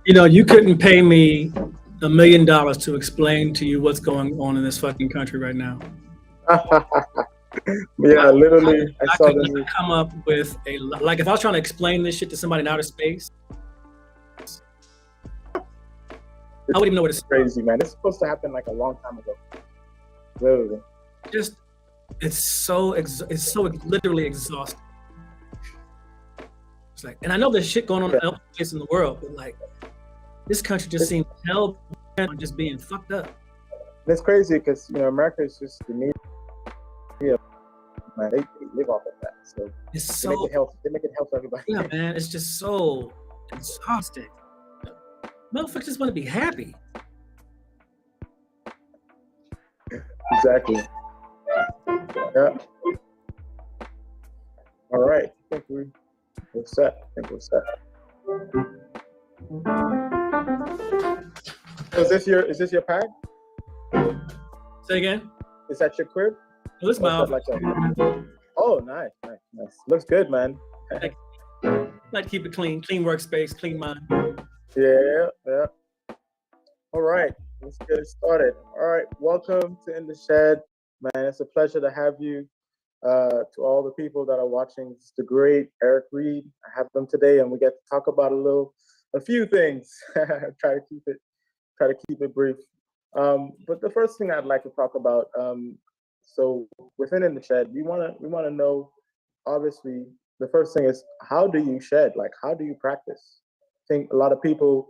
You know, you couldn't pay me $1 million to explain to you what's going on in this fucking country right now. Yeah, literally, I saw could the not news. come up with like if I was trying to explain this shit to somebody in outer space, I wouldn't even know what to say. Crazy, man. It's supposed to happen like a long time ago. Literally. Just it's so literally exhausting. It's like, and I know there's shit going on in other places in the world, but like this country just seems hell on just being fucked up. And it's crazy because America is just the media. Man, they live off of that. So it's they make it help everybody. Yeah, man, it's just so exhausting. Motherfuckers just want to be happy. Exactly. Yeah. All right. I think we're set. So is this your pad? Say again? Is that your crib? No, this is my office. Oh, nice. Looks good, man. Like to keep it clean workspace, clean mind. Yeah. All right, let's get it started. All right, welcome to In the Shed, man. It's a pleasure to have you. To all the people that are watching, it's the great Eric Reed. I have them today, and we get to talk about a few things. Try to keep it brief. But the first thing I'd like to talk about, so within In the Shed, we want to know, obviously, the first thing is, how do you shed? Like, how do you practice? I think a lot of people,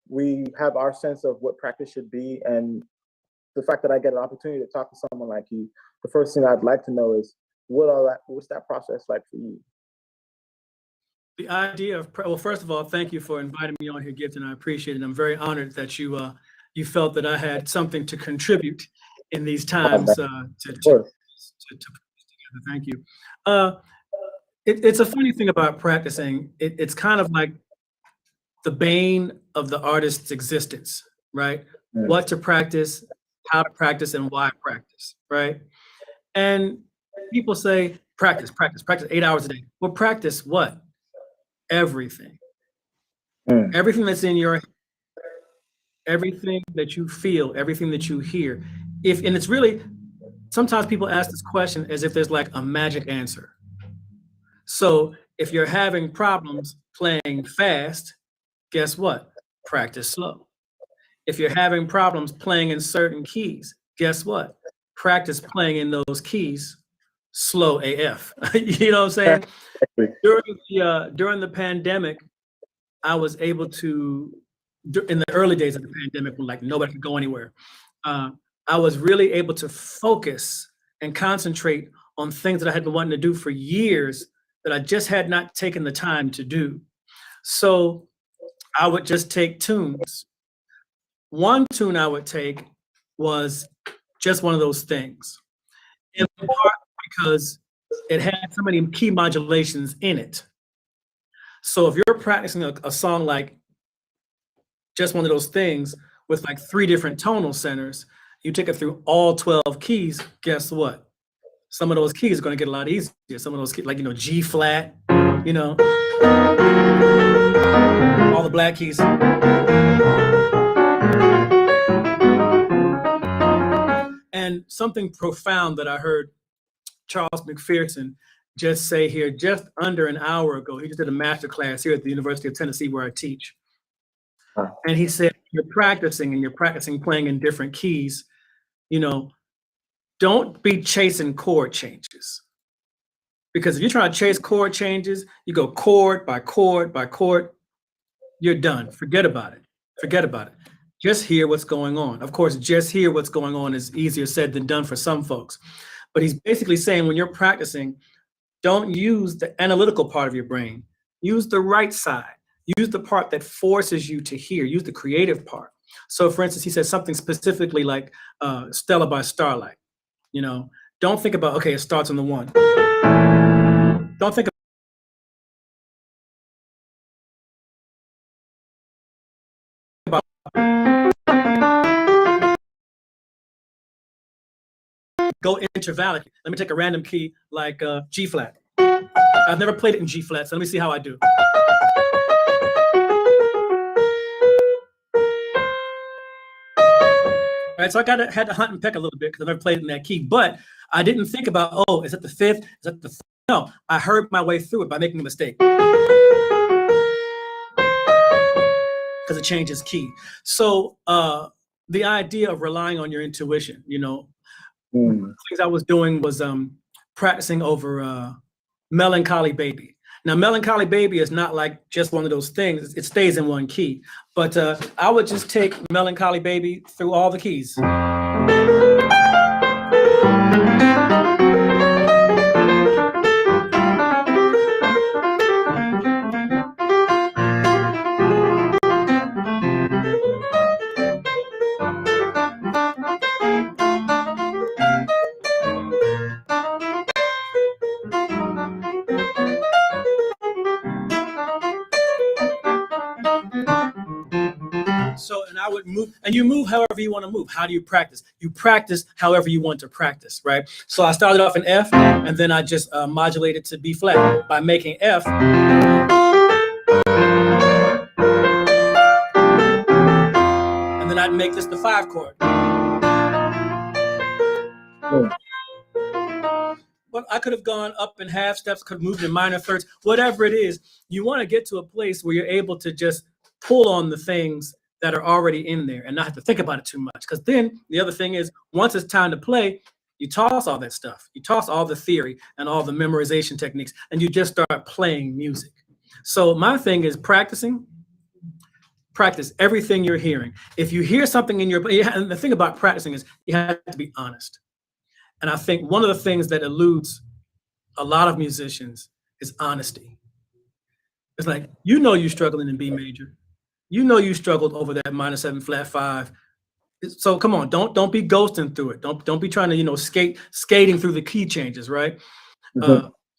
we have our sense of what practice should be, and the fact that I get an opportunity to talk to someone like you, the first thing I'd like to know is, what's that process like for you? The idea of, well, first of all, thank you for inviting me on here, Giveton. I appreciate it. I'm very honored that you felt that I had something to contribute in these times to put this together. Thank you. It's a funny thing about practicing. It's kind of like the bane of the artist's existence, right? Yeah. What to practice, how to practice, and why practice, right? And people say, practice 8 hours a day. Well, practice what? Everything. Everything that's in your head, everything that you feel, everything that you hear. And it's really, sometimes people ask this question as if there's like a magic answer. So if you're having problems playing fast, guess what? Practice slow. If you're having problems playing in certain keys, guess what? Practice playing in those keys slow AF. You know what I'm saying? During the pandemic, I was able to, in the early days of the pandemic, when like nobody could go anywhere, I was really able to focus and concentrate on things that I had been wanting to do for years that I just had not taken the time to do. So I would just take tunes. One tune I would take was just one of those things, in part because it had so many key modulations in it. So if you're practicing a song like just one of those things with like 3 different tonal centers, you take it through all 12 keys, guess what? Some of those keys are going to get a lot easier. Some of those keys, like, G flat, all the black keys. And something profound that I heard Charles McPherson just say here just under an hour ago. He just did a master class here at the University of Tennessee where I teach. And he said, you're practicing playing in different keys, don't be chasing chord changes. Because if you're trying to chase chord changes, you go chord by chord by chord, you're done. Forget about it. Just hear what's going on. Of course, just hear what's going on is easier said than done for some folks. But he's basically saying when you're practicing, don't use the analytical part of your brain. Use the right side. Use the part that forces you to hear. Use the creative part. So for instance, he says something specifically like Stella by Starlight. Don't think about, okay, it starts on the 1. Don't think about go intervallic. Let me take a random key like G flat. I've never played it in G flat, so let me see how I do. right? So had to hunt and peck a little bit because I never played in that key. But I didn't think about, oh, is it the fifth? Is that the no? I heard my way through it by making a mistake because it changes key. So the idea of relying on your intuition, things I was doing was practicing over Melancholy Baby. Now, Melancholy Baby is not like just one of those things. It stays in one key. But I would just take Melancholy Baby through all the keys. So, and I would move, and you move however you want to move. How do you practice? You practice however you want to practice, right? So I started off in F, and then I just modulated to B flat by making F. And then I'd make this the 5 chord. But I could have gone up in half steps, could have moved in minor thirds, whatever it is. You want to get to a place where you're able to just pull on the things that are already in there and not have to think about it too much. Because then the other thing is, once it's time to play, you toss all that stuff. You toss all the theory and all the memorization techniques, and you just start playing music. So my thing is practice everything you're hearing. If you hear something in and the thing about practicing is you have to be honest. And I think one of the things that eludes a lot of musicians is honesty. It's like, you're struggling in B major. You struggled over that -7 flat 5. So come on, don't be ghosting through it. Don't be trying to, skating through the key changes, right?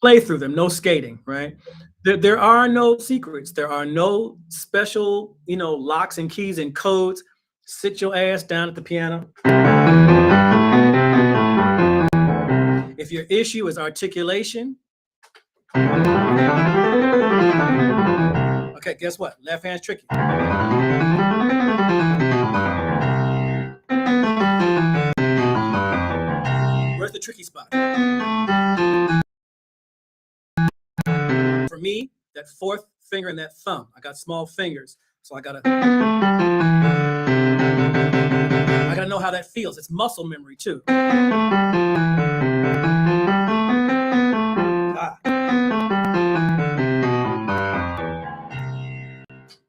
Play through them, no skating, right? There are no secrets. There are no special, locks and keys and codes. Sit your ass down at the piano. If your issue is articulation, okay, guess what? Left hand's tricky. Where's the tricky spot? For me, that 4th finger and that thumb. I got small fingers, so I gotta know how that feels. It's muscle memory too.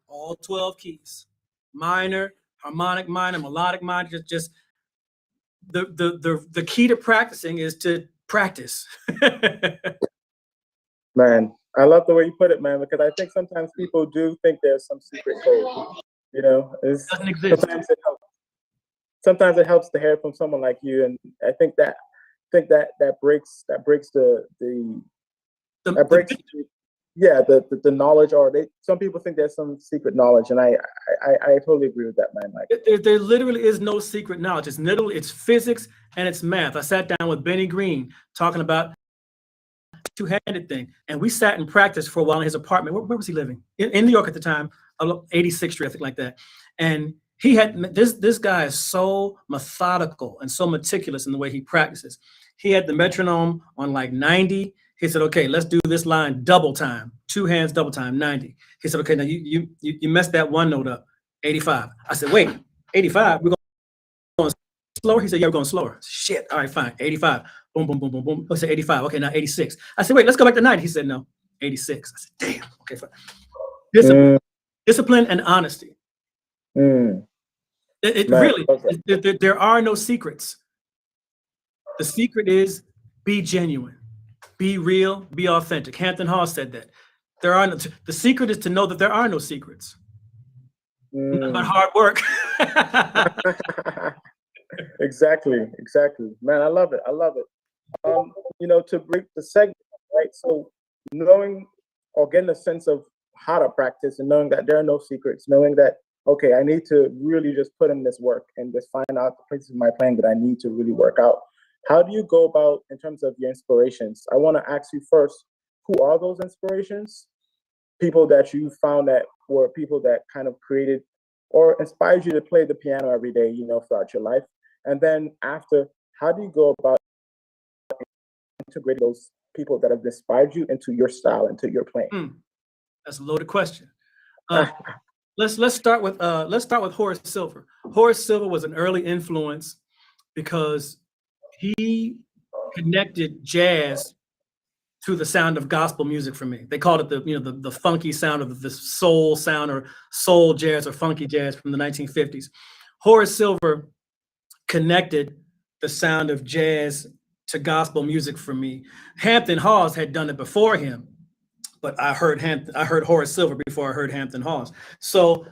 All 12 keys. Minor, harmonic minor, melodic minor, just the key to practicing is to practice. Man, I love the way you put it, man, because I think sometimes people do think there's some secret code. Doesn't exist. Sometimes it helps to hear from someone like you, and I think that breaks the knowledge, or some people think there's some secret knowledge, and I totally agree with that, man. Like there literally is no secret knowledge. It's physics and it's math. I sat down with Benny Green talking about two-handed thing, and we sat and practiced for a while in his apartment. Where was he living? In New York at the time, 86th Street, I think, like that. And he had this guy is so methodical and so meticulous in the way he practices. He had the metronome on like 90. He said, okay, let's do this line double time, 2 hands double time, 90. He said, okay, now you messed that one note up, 85. I said, wait, 85? We're going slower? He said, yeah, we're going slower. Shit, all right, fine, 85. Boom, boom, boom, boom, boom. I said 85. Okay, now 86. I said, wait, let's go back to 90. He said, no, 86. I said, damn. Okay, fine. Discipline and honesty. It really, there are no secrets. The secret is be genuine, be real, be authentic. Hampton Hall said that. The secret is to know that there are no secrets. Nothing but hard work. Exactly. Man, I love it. To break the segment, right? So knowing or getting a sense of how to practice and knowing that there are no secrets, knowing that, okay, I need to really just put in this work and just find out the places in my playing that I need to really work out. How do you go about in terms of your inspirations? I want to ask you first, who are those inspirations? People that you found that were people that kind of created or inspired you to play the piano every day, throughout your life. And then after, how do you go about integrating those people that have inspired you into your style, into your playing? Hmm, that's a loaded question. Uh, let's start with Horace Silver. Horace Silver was an early influence because he connected jazz to the sound of gospel music for me. They called it the funky sound of the soul sound, or soul jazz, or funky jazz from the 1950s. Horace Silver connected the sound of jazz to gospel music for me. Hampton Hawes had done it before him, but I heard Horace Silver before I heard Hampton Hawes. So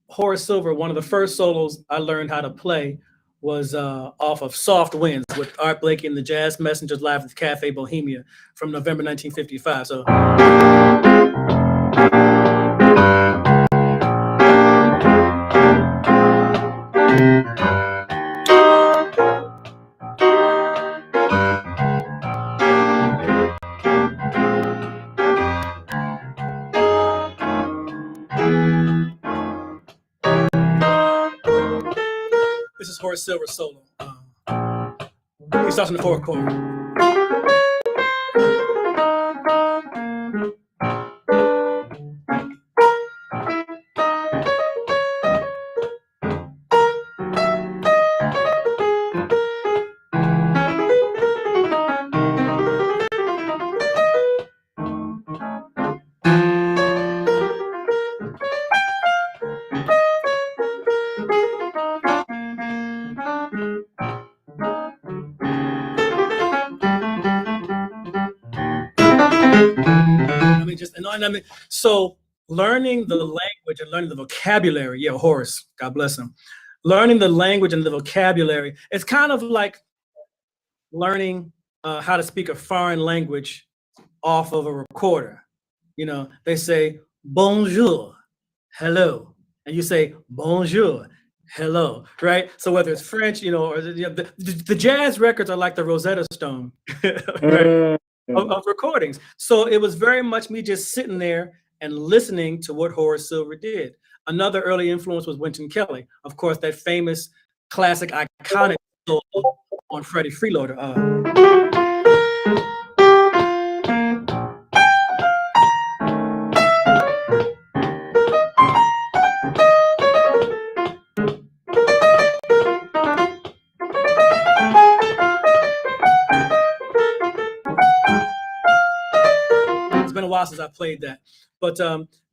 Horace Silver, one of the first solos I learned how to play was off of Soft Winds with Art Blakey and the Jazz Messengers live at Cafe Bohemia from November 1955. So this is Horace Silver's solo. He starts in the fourth chord. So learning the language and learning the vocabulary, yeah, Horace, God bless him. Learning the language and the vocabulary, it's kind of like learning how to speak a foreign language off of a recorder. They say bonjour, hello, and you say bonjour, hello, right? So whether it's French, or the jazz records are like the Rosetta Stone, right? Of recordings. So it was very much me just sitting there and listening to what Horace Silver did. Another early influence was Wynton Kelly. Of course, that famous, classic, iconic solo on Freddie Freeloader. It's been a while since I played that, but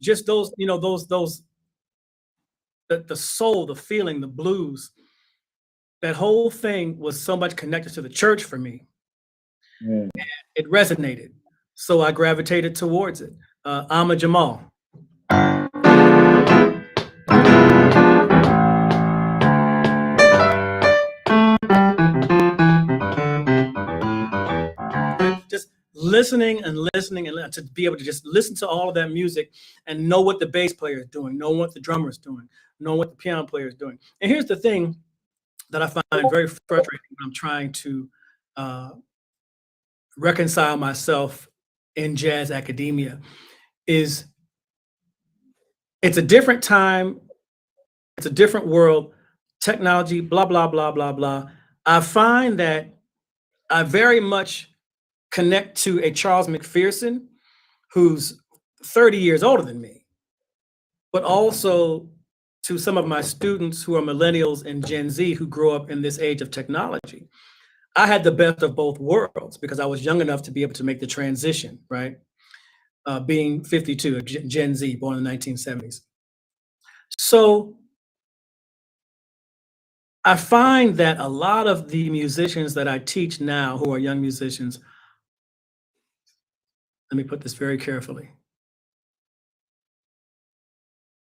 just those, the soul, the feeling, the blues, that whole thing was so much connected to the church for me. It resonated, so I gravitated towards it. Amma Jamal. Just listening and listening and to be able to just listen to all of that music and know what the bass player is doing, know what the drummer is doing, know what the piano player is doing. And here's the thing that I find very frustrating when I'm trying to reconcile myself in jazz academia is it's a different time, it's a different world, technology, blah, blah, blah, blah, blah. I find that I very much connect to a Charles McPherson who's 30 years older than me, but also to some of my students who are millennials and Gen Z who grew up in this age of technology. I had the best of both worlds because I was young enough to be able to make the transition, right? Being 52, a Gen Z, born in the 1970s. So I find that a lot of the musicians that I teach now who are young musicians, let me put this very carefully.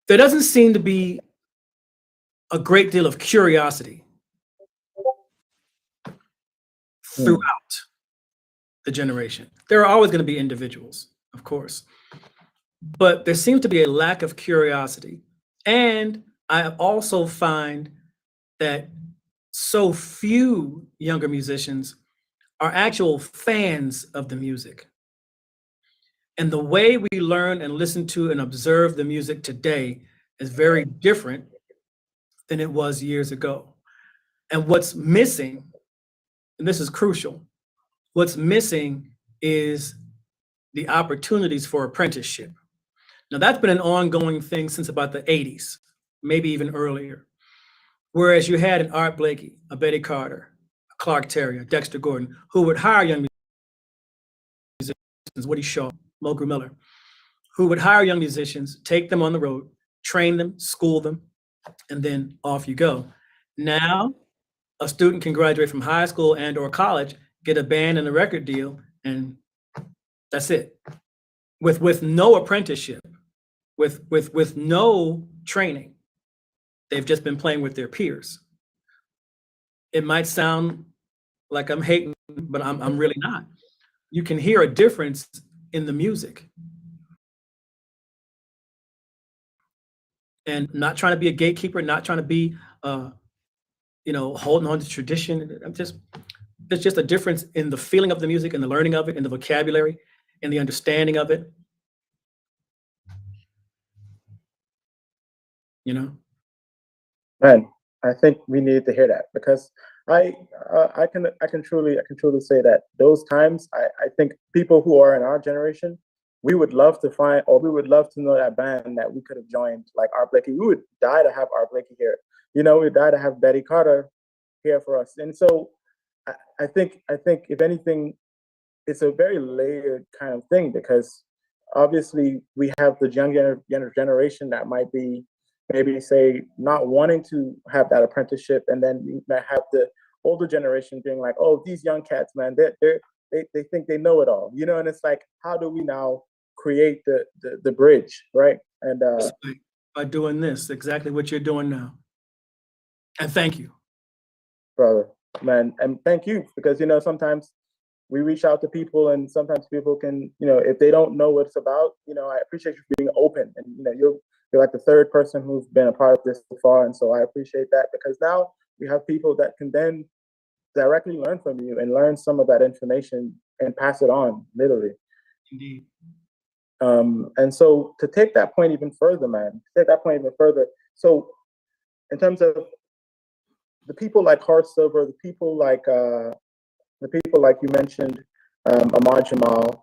There doesn't seem to be a great deal of curiosity throughout the generation. There are always going to be individuals, of course, but there seems to be a lack of curiosity. And I also find that so few younger musicians are actual fans of the music. And the way we learn and listen to and observe the music today is very different than it was years ago. And what's missing, and this is crucial, what's missing is the opportunities for apprenticeship. Now, that's been an ongoing thing since about the 80s, maybe even earlier. Whereas you had an Art Blakey, a Betty Carter, a Clark Terry, a Dexter Gordon, who would hire young musicians, Woody Shaw, Mulgrew Miller, who would hire young musicians, take them on the road, train them, school them, and then off you go. Now, a student can graduate from high school and or college, get a band and a record deal, and that's it. With no apprenticeship, with no training. They've just been playing with their peers. It might sound like I'm hating, but I'm really not. You can hear a difference in the music. And not trying to be a gatekeeper, not trying to be holding on to tradition. There's just a difference in the feeling of the music and the learning of it and the vocabulary and the understanding of it. Man, I think we need to hear that, because I can truly say that those times, I think people who are in our generation, we would love to find, or we would love to know that band that we could have joined, like Art Blakey. We would die to have Art Blakey here. We'd die to have Betty Carter here for us. And so I think if anything, it's a very layered kind of thing, because obviously we have the younger generation that might be maybe say not wanting to have that apprenticeship, and then you might have the older generation being like, oh, these young cats, man, they think they know it all, and it's like, how do we now create the bridge, right? And by doing this, exactly what you're doing now. And thank you, brother, man, and thank you, because sometimes we reach out to people, and sometimes people can, if they don't know what it's about, I appreciate you being open, and you're like the third person who's been a part of this so far, and so I appreciate that, because now we have people that can then directly learn from you and learn some of that information and pass it on, literally. Indeed. And so to take that point even further, so in terms of the people like Hart Silver, the people like you mentioned, Ahmad Jamal,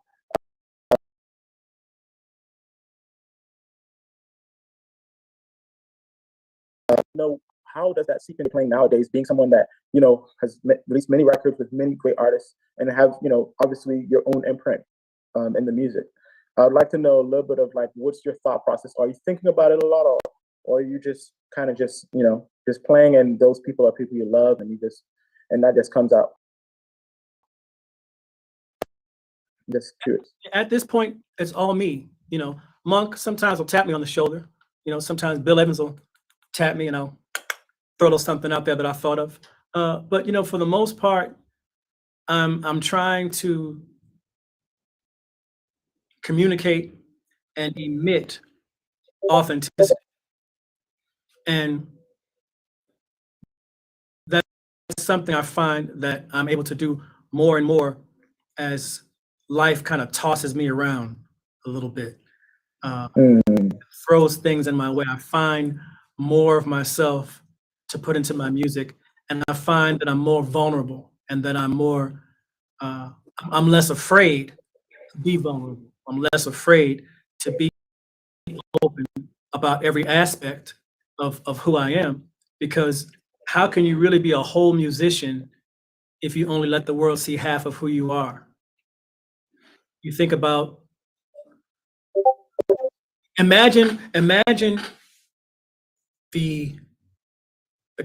how does that seep into playing nowadays, being someone that has released many records with many great artists and have obviously your own imprint in the music? I'd like to know a little bit of like, what's your thought process? Are you thinking about it a lot, or are you just kind of just playing, and those people are people you love, and that just comes out? Just curious. At this point, it's all me. Monk sometimes will tap me on the shoulder. Sometimes Bill Evans will tap me and I'll throw a little something out there that I thought of. But for the most part, I'm trying to communicate and emit authenticity. And that's something I find that I'm able to do more and more as life kind of tosses me around a little bit. Throws things in my way. I find more of myself to put into my music, and I find that I'm more vulnerable, and that I'm less afraid to be vulnerable. I'm less afraid to be open about every aspect of who I am, because how can you really be a whole musician if you only let the world see half of who you are? You think about, imagine the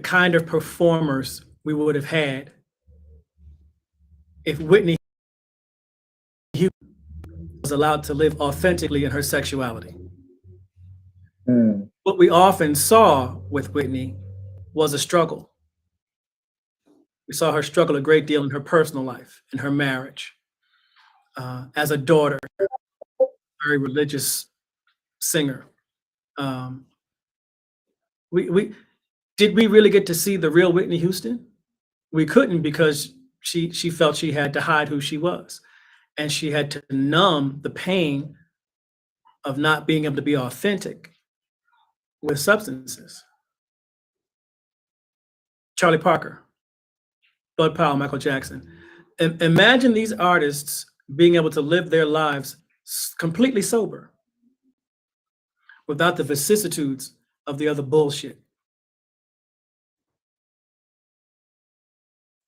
kind of performers we would have had if Whitney Houston was allowed to live authentically in her sexuality. What we often saw with Whitney was a struggle. We saw her struggle a great deal in her personal life, in her marriage, as a daughter, very religious singer. Did we really get to see the real Whitney Houston? We couldn't, because she felt she had to hide who she was, and she had to numb the pain of not being able to be authentic with substances. Charlie Parker, Bud Powell, Michael Jackson. Imagine these artists being able to live their lives completely sober without the vicissitudes of the other bullshit.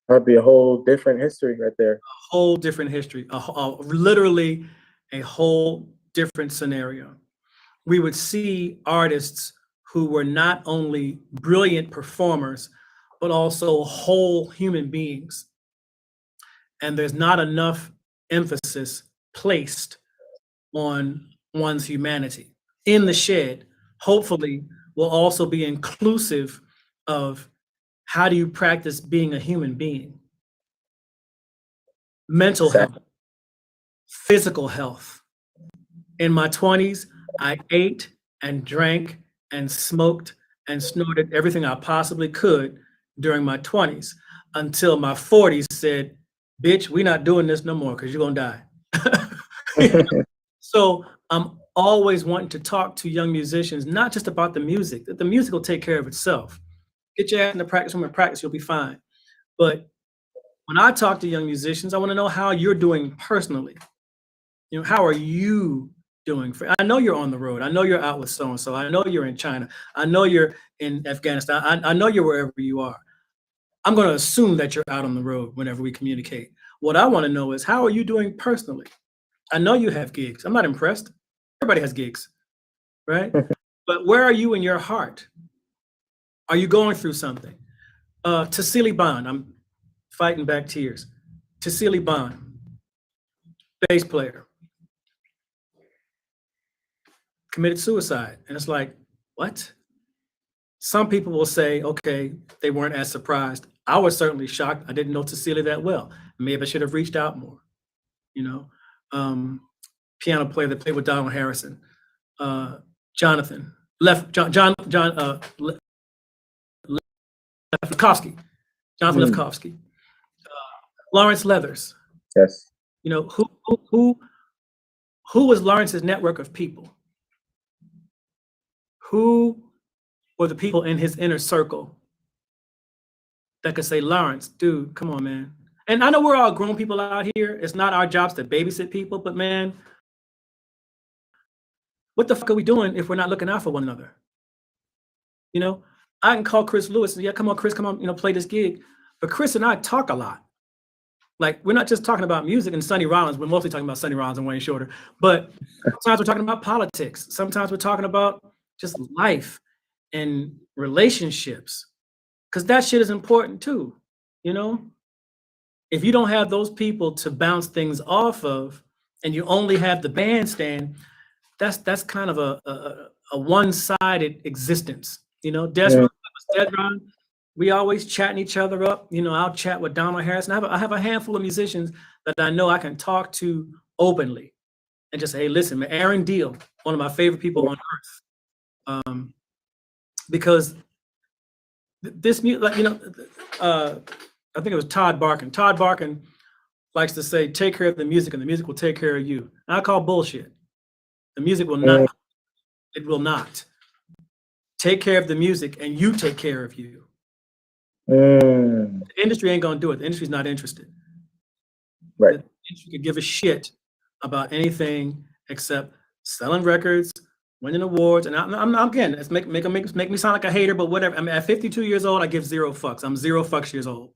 That'd be a whole different history right there. Whole different history, literally a whole different scenario. We would see artists who were not only brilliant performers, but also whole human beings. And there's not enough emphasis placed on one's humanity. In the Shed, hopefully, will also be inclusive of how do you practice being a human being? Mental health, physical health. In my 20s, I ate and drank and smoked and snorted everything I possibly could during my 20s until my 40s said, bitch, we're not doing this no more because you're gonna die. So I'm always wanting to talk to young musicians, not just about the music, that the music will take care of itself. Get your ass into practice room and practice, you'll be fine. But when I talk to young musicians, I want to know how you're doing personally. You know, how are you doing? I know you're on the road. I know you're out with so-and-so. I know you're in China. I know you're in Afghanistan. I know you're wherever you are. I'm going to assume that you're out on the road whenever we communicate. What I want to know is, how are you doing personally? I know you have gigs. I'm not impressed. Everybody has gigs, right? But where are you in your heart? Are you going through something? Tassili Bond, I'm fighting back tears. Tassili Bond, bass player, committed suicide. And it's like, what? Some people will say, okay, they weren't as surprised. I was certainly shocked. I didn't know Tassili that well. Maybe I should have reached out more, you know? Piano player that played with Donald Harrison, Jonathan, Lefkowski, Jonathan Lefkowski, Lawrence Leathers. Yes. You know, who was Lawrence's network of people? Who were the people in his inner circle that could say, Lawrence, dude, come on, man. And I know we're all grown people out here. It's not our jobs to babysit people, but man, what the fuck are we doing if we're not looking out for one another? You know, I can call Chris Lewis and, yeah, come on, Chris, come on, you know, play this gig. But Chris and I talk a lot. Like, we're not just talking about music and Sonny Rollins. We're mostly talking about Sonny Rollins and Wayne Shorter. But sometimes we're talking about politics. Sometimes we're talking about just life and relationships, because that shit is important too, you know? If you don't have those people to bounce things off of, and you only have the bandstand, that's kind of a one-sided existence, you know? Desron, we always chatting each other up. You know, I'll chat with Donald Harrison. I have a handful of musicians that I know I can talk to openly and just say, hey, listen, man, Aaron Deal, one of my favorite people on earth. Because this music, like, you know, I think it was Todd Barkin. Todd Barkin likes to say, take care of the music and the music will take care of you. And I call bullshit. The music will not, it will not. Take care of the music and you take care of you. The industry ain't gonna do it. The industry's not interested. Right. The industry could give a shit about anything except selling records, winning awards, and I'm again, it's make me sound like a hater, but whatever. I mean, at 52 years old, I give zero fucks. I'm 0 fucks years old.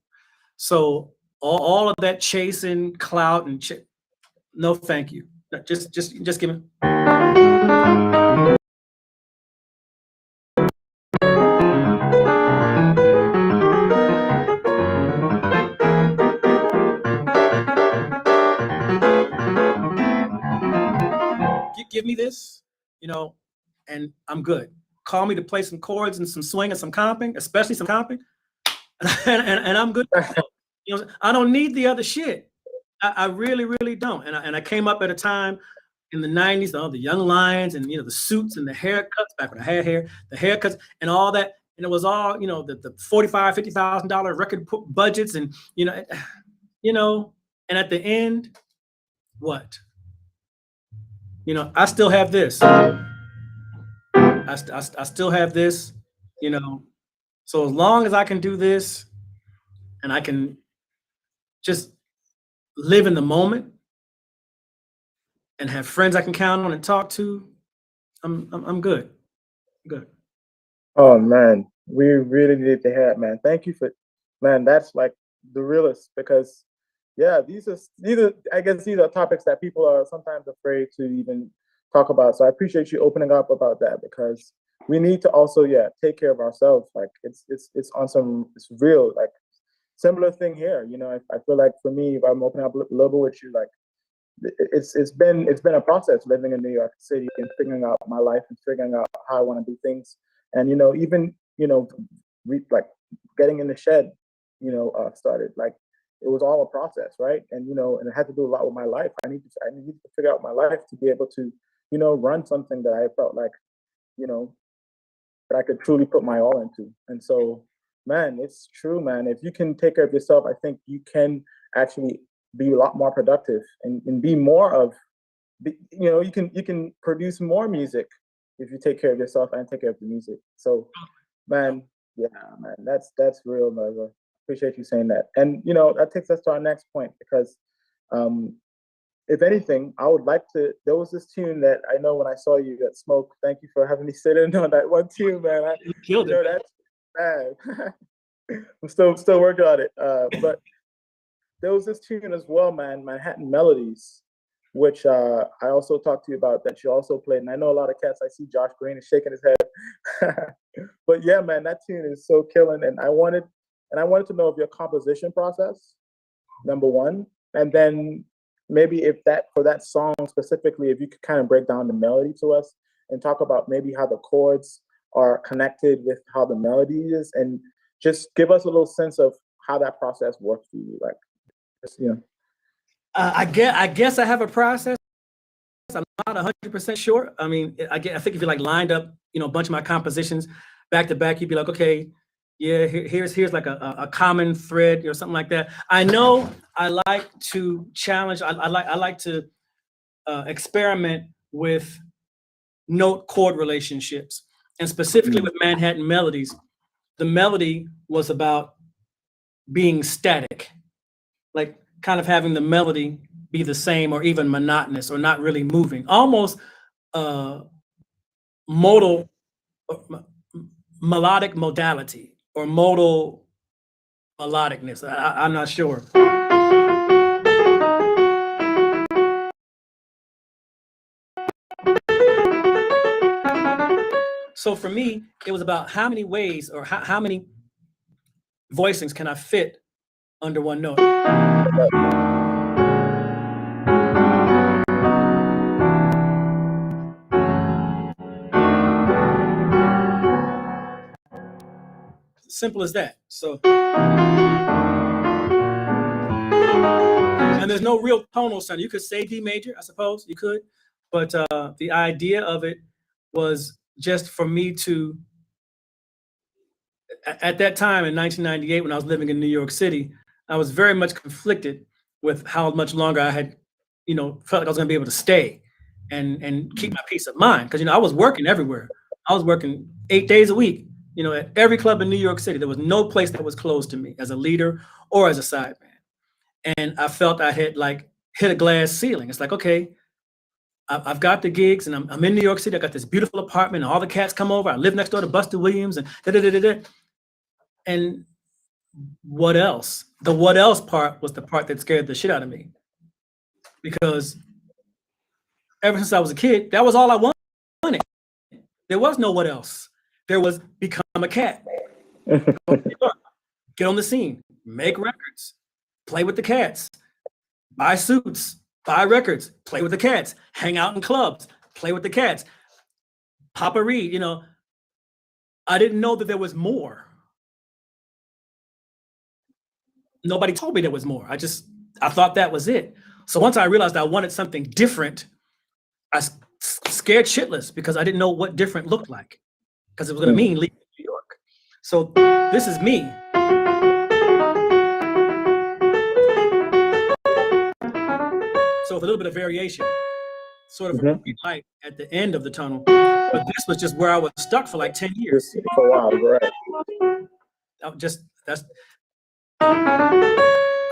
So all of that chasing clout and no, thank you. Just give me. Give me this, you know, and I'm good. Call me to play some chords and some swing and some comping, especially some comping, and I'm good. You know, I don't need the other shit. I really, really don't. And I came up at a time in the 90s, the Young Lions and, you know, the suits and the haircuts, back when I had hair, the haircuts and all that. And it was all, you know, the $45,000, $50,000 record budgets and, you know, and at the end, what? You know, I still have this. I still have this, you know. So as long as I can do this and I can just live in the moment and have friends I can count on and talk to, I'm good. Good. Oh man, we really need to hear it, man. Thank you for, man. That's like the realest because, yeah, these are I guess these are topics that people are sometimes afraid to even talk about. So I appreciate you opening up about that because we need to also, yeah, take care of ourselves. Like it's on some it's real like similar thing here. You know, I feel like for me, if I'm opening up a little bit with you, like it's been a process living in New York City and figuring out my life and figuring out how I want to do things. And even like getting in the shed, started like it was all a process, right? And it had to do a lot with my life. I needed to figure out my life to be able to run something that I felt like you know that I could truly put my all into. And so, man, it's true, man. If you can take care of yourself, I think you can actually be a lot more productive and be more of, you can produce more music if you take care of yourself and take care of the music. So, man, yeah, man, that's real, man. Appreciate you saying that. And that takes us to our next point because um, if anything, I would like to. There was this tune that I know when I saw you at Smoke. Thank you for having me sit in on that one tune, man. You killed it. That's bad. I'm still working on it. But there was this tune as well, man. Manhattan Melodies, which I also talked to you about that you also played. And I know a lot of cats. I see Josh Green is shaking his head. But yeah, man, that tune is so killing. And I wanted to know of your composition process, number one, and then maybe if that for that song specifically, if you could kind of break down the melody to us and talk about maybe how the chords are connected with how the melody is, and just give us a little sense of how that process works for you. Like, just, I guess I have a process. I'm not 100% sure. I mean, I think if you like lined up, a bunch of my compositions back to back, you'd be like, okay, yeah, here's like a common thread or something like that. I know I like to challenge. I like to experiment with note chord relationships, and specifically with Manhattan Melodies. The melody was about being static, like kind of having the melody be the same or even monotonous or not really moving, almost modal melodic modality or modal melodicness. I'm not sure. So for me, it was about how many ways or how many voicings can I fit under one note. Simple as that. So, and there's no real tonal sound. You could say D major, I suppose you could, but the idea of it was just for me to, at that time in 1998, when I was living in New York City, I was very much conflicted with how much longer I had, felt like I was going to be able to stay and keep my peace of mind. Because, I was working everywhere. I was working 8 days a week, at every club in New York City. There was no place that was closed to me as a leader or as a sideman. And I felt I had like hit a glass ceiling. It's like, okay, I've got the gigs and I'm in New York City. I got this beautiful apartment and all the cats come over. I live next door to Buster Williams and da da da da da. And what else? The what else part was the part that scared the shit out of me. Because ever since I was a kid, that was all I wanted. There was no what else. There was become a cat. Get on the scene, make records, play with the cats, buy suits, buy records, play with the cats, hang out in clubs, play with the cats. Papa Reed, I didn't know that there was more. Nobody told me there was more. I thought that was it. So once I realized I wanted something different, I scared shitless because I didn't know what different looked like, because it was going to mean leaving New York. So this is me. So with a little bit of variation, sort of a green light at the end of the tunnel. But this was just where I was stuck for like 10 years. For a while, right?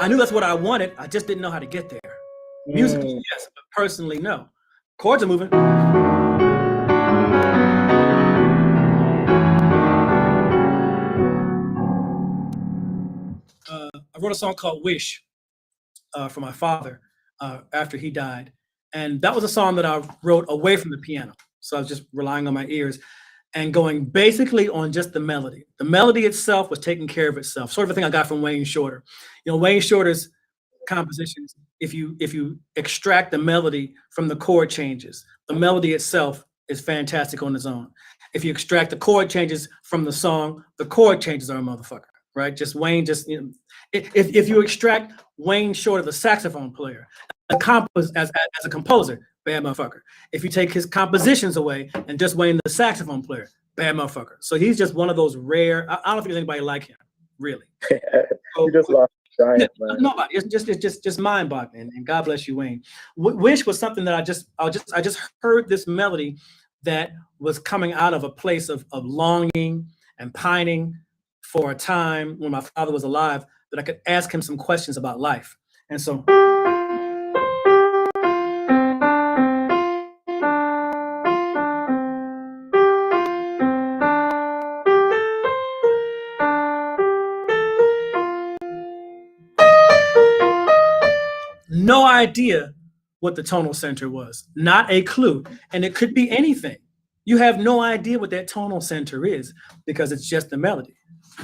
I knew that's what I wanted. I just didn't know how to get there. Musically, yes, but personally, no. Chords are moving. I wrote a song called Wish for my father after he died. And that was a song that I wrote away from the piano. So I was just relying on my ears and going basically on just the melody. The melody itself was taking care of itself, sort of a thing I got from Wayne Shorter. You know, Wayne Shorter's compositions, if you extract the melody from the chord changes, the melody itself is fantastic on its own. If you extract the chord changes from the song, the chord changes are a motherfucker, right? Just Wayne, just, you know, if you extract Wayne Shorter, the saxophone player, as a composer, bad motherfucker. If you take his compositions away and just Wayne, the saxophone player, bad motherfucker. So he's just one of those rare. I don't know if there's anybody like him, really. You just lost a giant, man. Nobody. It's just mind-boggling. And God bless you, Wayne. Wish was something that I just heard this melody that was coming out of a place of longing and pining for a time when my father was alive, that I could ask him some questions about life. And so no idea what the tonal center was, not a clue. And it could be anything. You have no idea what that tonal center is because it's just the melody. I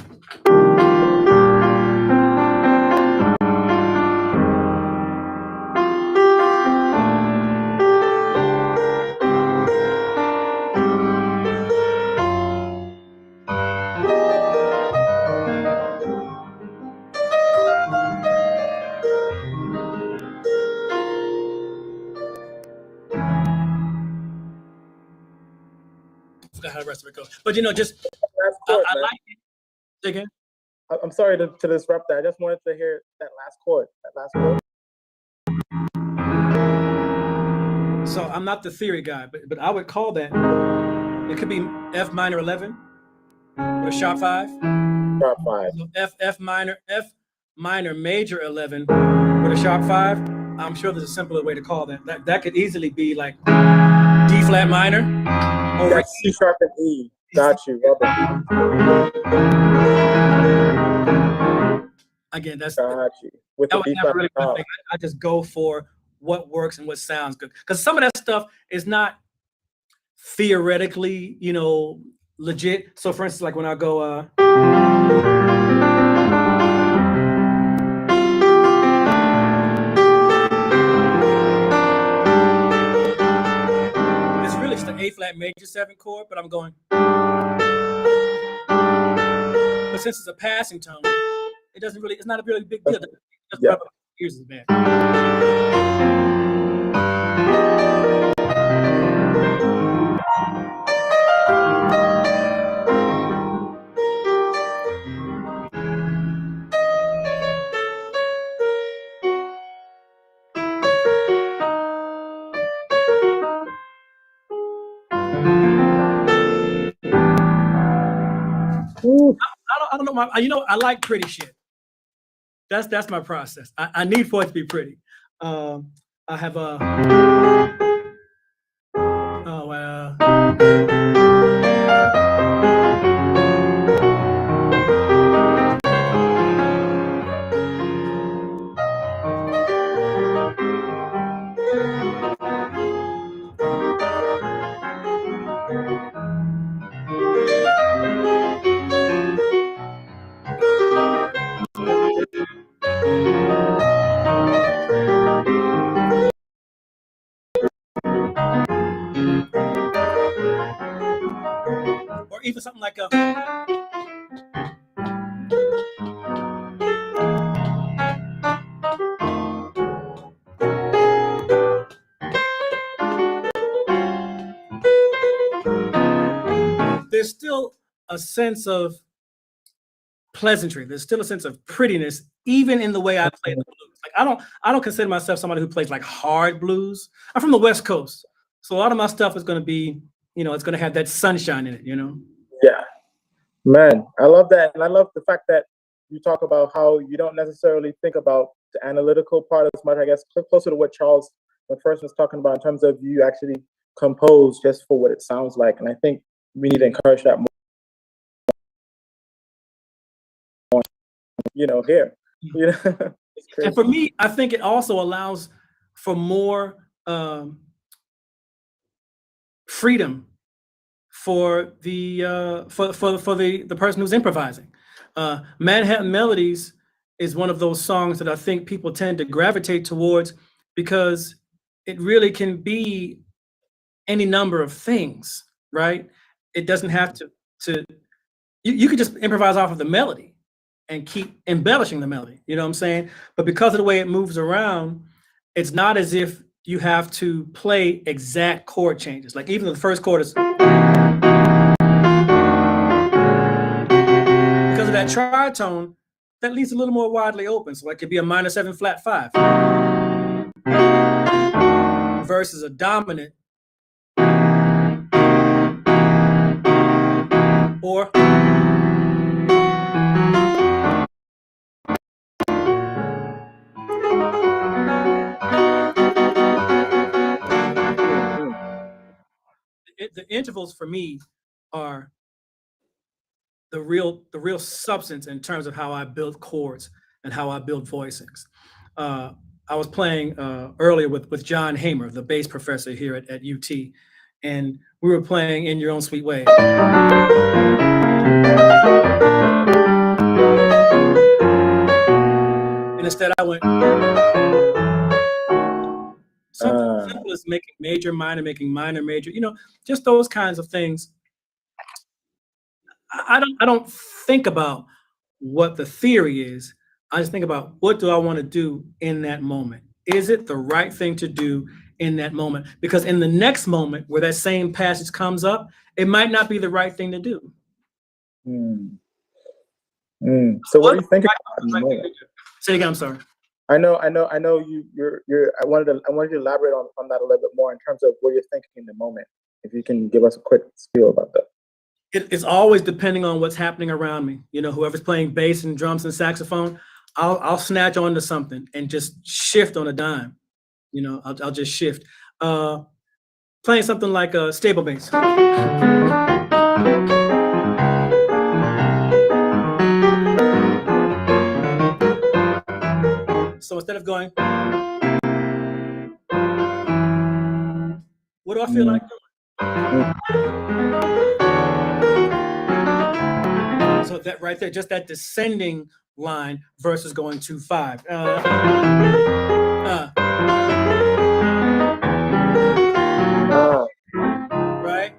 forgot how the rest of it goes. But you know, just Last chord, I man. like it. Again. I'm sorry to disrupt that. I just wanted to hear that last chord. That last chord. So I'm not the theory guy, but I would call that, it could be F minor 11 with a sharp 5. Sharp 5. So F minor major 11 with a sharp 5. I'm sure there's a simpler way to call that. That could easily be like D flat minor over That's C sharp and E. Got you. Again, that's got you. With the that was B never flat really my top. thing. I just go for what works and what sounds good. Because some of that stuff is not theoretically, you know, legit. So for instance, like when I go it's really just an A flat major 7 chord, but I'm going. But since it's a passing tone, it doesn't really, it's not a really big deal. Just Yeah. ears is bad. I don't know. You know, I like pretty shit. That's my process. I need for it to be pretty. I have a. Oh well. Or even something like a. There's still a sense of pleasantry. There's still a sense of prettiness, even in the way I play the blues. Like I don't consider myself somebody who plays like hard blues. I'm from the West Coast, so a lot of my stuff is going to be, you know, it's going to have that sunshine in it, you know. Yeah. Man, I love that. And I love the fact that you talk about how you don't necessarily think about the analytical part as much. I guess closer to what Charles first was talking about in terms of you actually compose just for what it sounds like. And I think we need to encourage that more. Here. It's crazy. And for me, I think it also allows for more freedom for the person who's improvising. Manhattan Melodies is one of those songs that I think people tend to gravitate towards because it really can be any number of things, right? It doesn't have to you could just improvise off of the melody and keep embellishing the melody, you know what I'm saying? But because of the way it moves around, it's not as if you have to play exact chord changes. Like even the first chord is because of that tritone, that leaves a little more widely open. So it could be a minor 7 flat 5 versus a dominant or the intervals for me are the real substance in terms of how I build chords and how I build voicings. I was playing earlier with John Hamer, the bass professor here at UT, and we were playing In Your Own Sweet Way. And instead I went something simple as making major, minor, making minor, major, just those kinds of things. I don't think about what the theory is. I just think about what do I want to do in that moment? Is it the right thing to do in that moment? Because in the next moment where that same passage comes up, it might not be the right thing to do. So what do you think about in the moment? Say again, I'm sorry. I know you're I wanted to elaborate on that a little bit more in terms of what you're thinking in the moment. If you can give us a quick spiel about that. It's always depending on what's happening around me. Whoever's playing bass and drums and saxophone, I'll snatch onto something and just shift on a dime. I'll just shift. Playing something like a stable bass. So instead of going, what do I feel like doing? So that right there, just that descending line versus going 2-5. Right?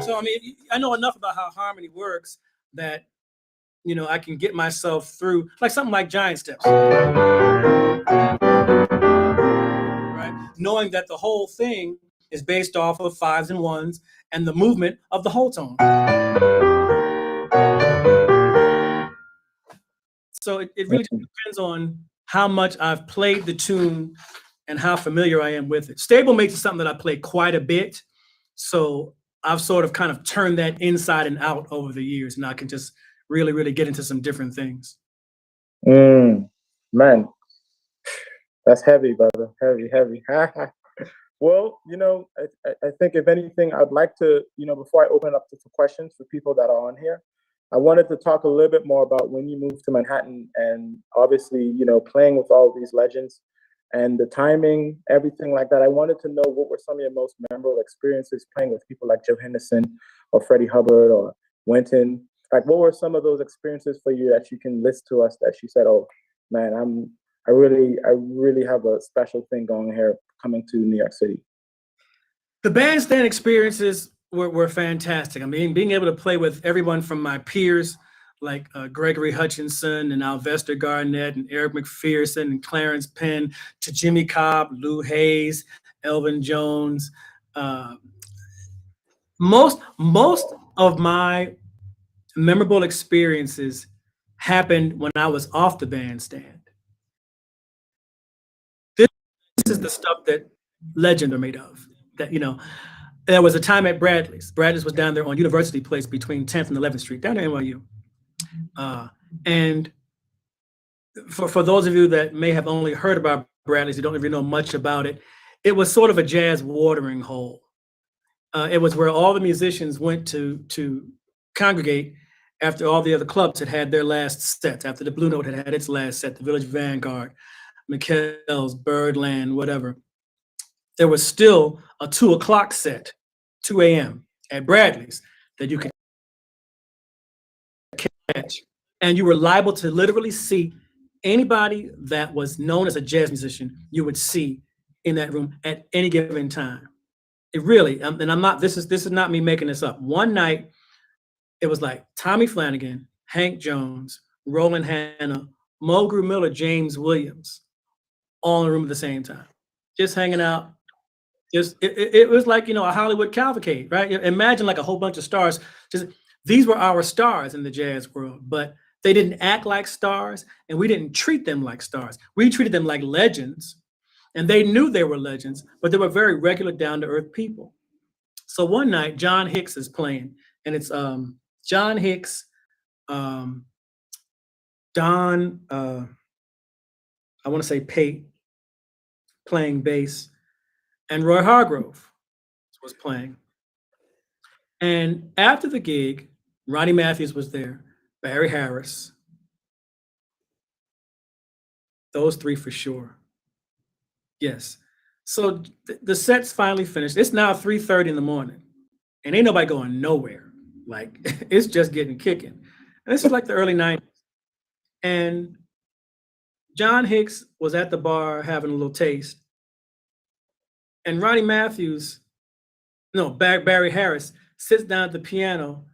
So I mean, I know enough about how harmony works that I can get myself through, like something like giant steps. Right? Knowing that the whole thing is based off of 5s and 1s and the movement of the whole tone. So it really depends on how much I've played the tune and how familiar I am with it. Stable mates is something that I play quite a bit. So I've sort of kind of turned that inside and out over the years, and I can just really, really get into some different things. Man, that's heavy, brother. Heavy. Well, I think if anything, I'd like to, before I open up to questions for people that are on here, I wanted to talk a little bit more about when you moved to Manhattan and obviously, playing with all of these legends and the timing, everything like that. I wanted to know what were some of your most memorable experiences playing with people like Joe Henderson or Freddie Hubbard or Wynton. Like, what were some of those experiences for you that you can list to us that you said, oh man, I really have a special thing going here coming to New York City? The bandstand experiences were fantastic. I mean, being able to play with everyone from my peers, like Gregory Hutchinson and Alvester Garnett and Eric McPherson and Clarence Penn, to Jimmy Cobb, Lou Hayes, Elvin Jones. Most of my memorable experiences happened when I was off the bandstand. This is the stuff that legends are made of. That There was a time at Bradley's. Bradley's was down there on University Place between 10th and 11th Street, down there NYU. And for those of you that may have only heard about Bradley's, you don't really know much about it, it was sort of a jazz watering hole. It was where all the musicians went to congregate after all the other clubs had had their last sets, after the Blue Note had had its last set, the Village Vanguard, McHale's, Birdland, whatever. There was still a 2 o'clock set, 2 a.m. at Bradley's that you could catch. And you were liable to literally see anybody that was known as a jazz musician, you would see in that room at any given time. It really, and I'm not, this is not me making this up. One night, it was like Tommy Flanagan, Hank Jones, Roland Hanna, Mulgrew Miller, James Williams, all in the room at the same time, just hanging out. Just it was like, a Hollywood cavalcade, right? Imagine like a whole bunch of stars. Just these were our stars in the jazz world, but they didn't act like stars, and we didn't treat them like stars. We treated them like legends, and they knew they were legends, but they were very regular, down-to-earth people. So one night, John Hicks is playing, and it's John Hicks, Don, I want to say Pate, playing bass, and Roy Hargrove was playing. And after the gig, Ronnie Matthews was there, Barry Harris, those three for sure. Yes. So the set's finally finished. It's now 3:30 in the morning, and ain't nobody going nowhere. Like, it's just getting kicking. And this is like the early 90s. And John Hicks was at the bar having a little taste. And Ronnie Matthews, no, Barry Harris sits down at the piano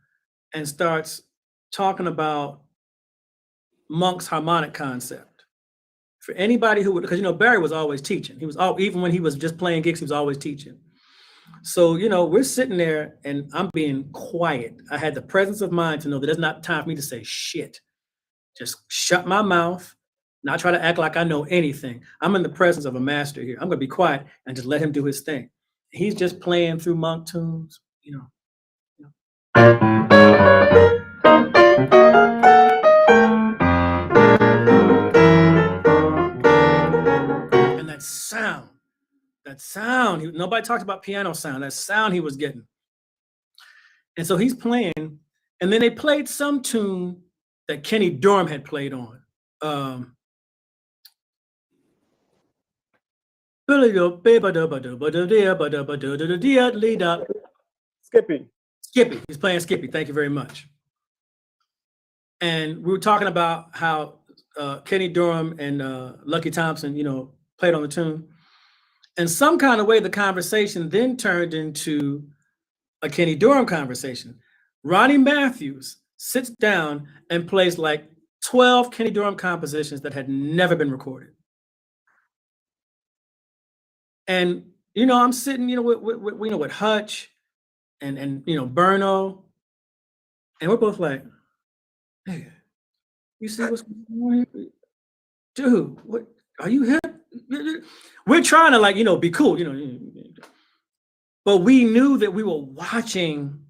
and starts talking about Monk's harmonic concept. For anybody who would, because Barry was always teaching. He was even when he was just playing gigs, he was always teaching. So we're sitting there, and I'm being quiet. I had the presence of mind to know that there's not time for me to say shit. Just shut my mouth, not try to act like I know anything. I'm in the presence of a master here. I'm gonna be quiet and just let him do his thing. He's just playing through Monk tunes, And that sound, nobody talked about piano sound, that sound he was getting. And so he's playing, and then they played some tune that Kenny Dorham had played on. Skippy. He's playing Skippy. Thank you very much. And we were talking about how Kenny Dorham and Lucky Thompson, played on the tune. And some kind of way, the conversation then turned into a Kenny Dorham conversation. Ronnie Matthews sits down and plays like 12 Kenny Dorham compositions that had never been recorded. And I'm sitting, with Hutch and Burno, and we're both like, hey, you see what's going on here? Dude, what are you hip? We're trying to be cool, but we knew that we were watching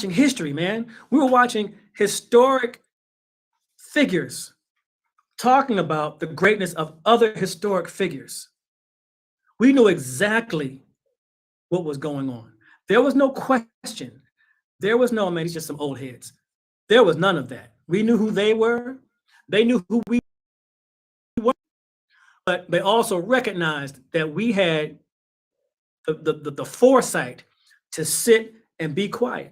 history, man. We were watching historic figures talking about the greatness of other historic figures. We knew exactly what was going on. There was no question. There was no, man, he's just some old heads. There was none of that. We knew who they were. They knew who we were. But they also recognized that we had the foresight to sit and be quiet.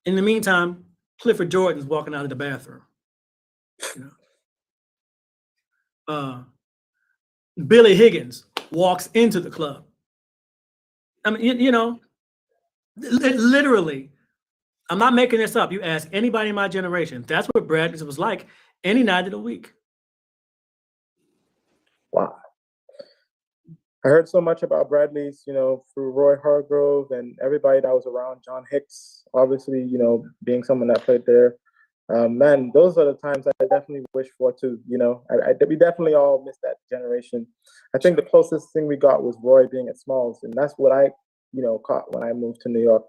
In the meantime, Clifford Jordan's walking out of the bathroom. Billy Higgins walks into the club. I mean, literally, I'm not making this up. You ask anybody in my generation, that's what Bradley's was like any night of the week. Wow. I heard so much about Bradley's, through Roy Hargrove and everybody that was around, John Hicks, obviously, being someone that played there. Man, those are the times I definitely wish for too. We definitely all missed that generation. I think the closest thing we got was Roy being at Smalls, and that's what I caught when I moved to New York.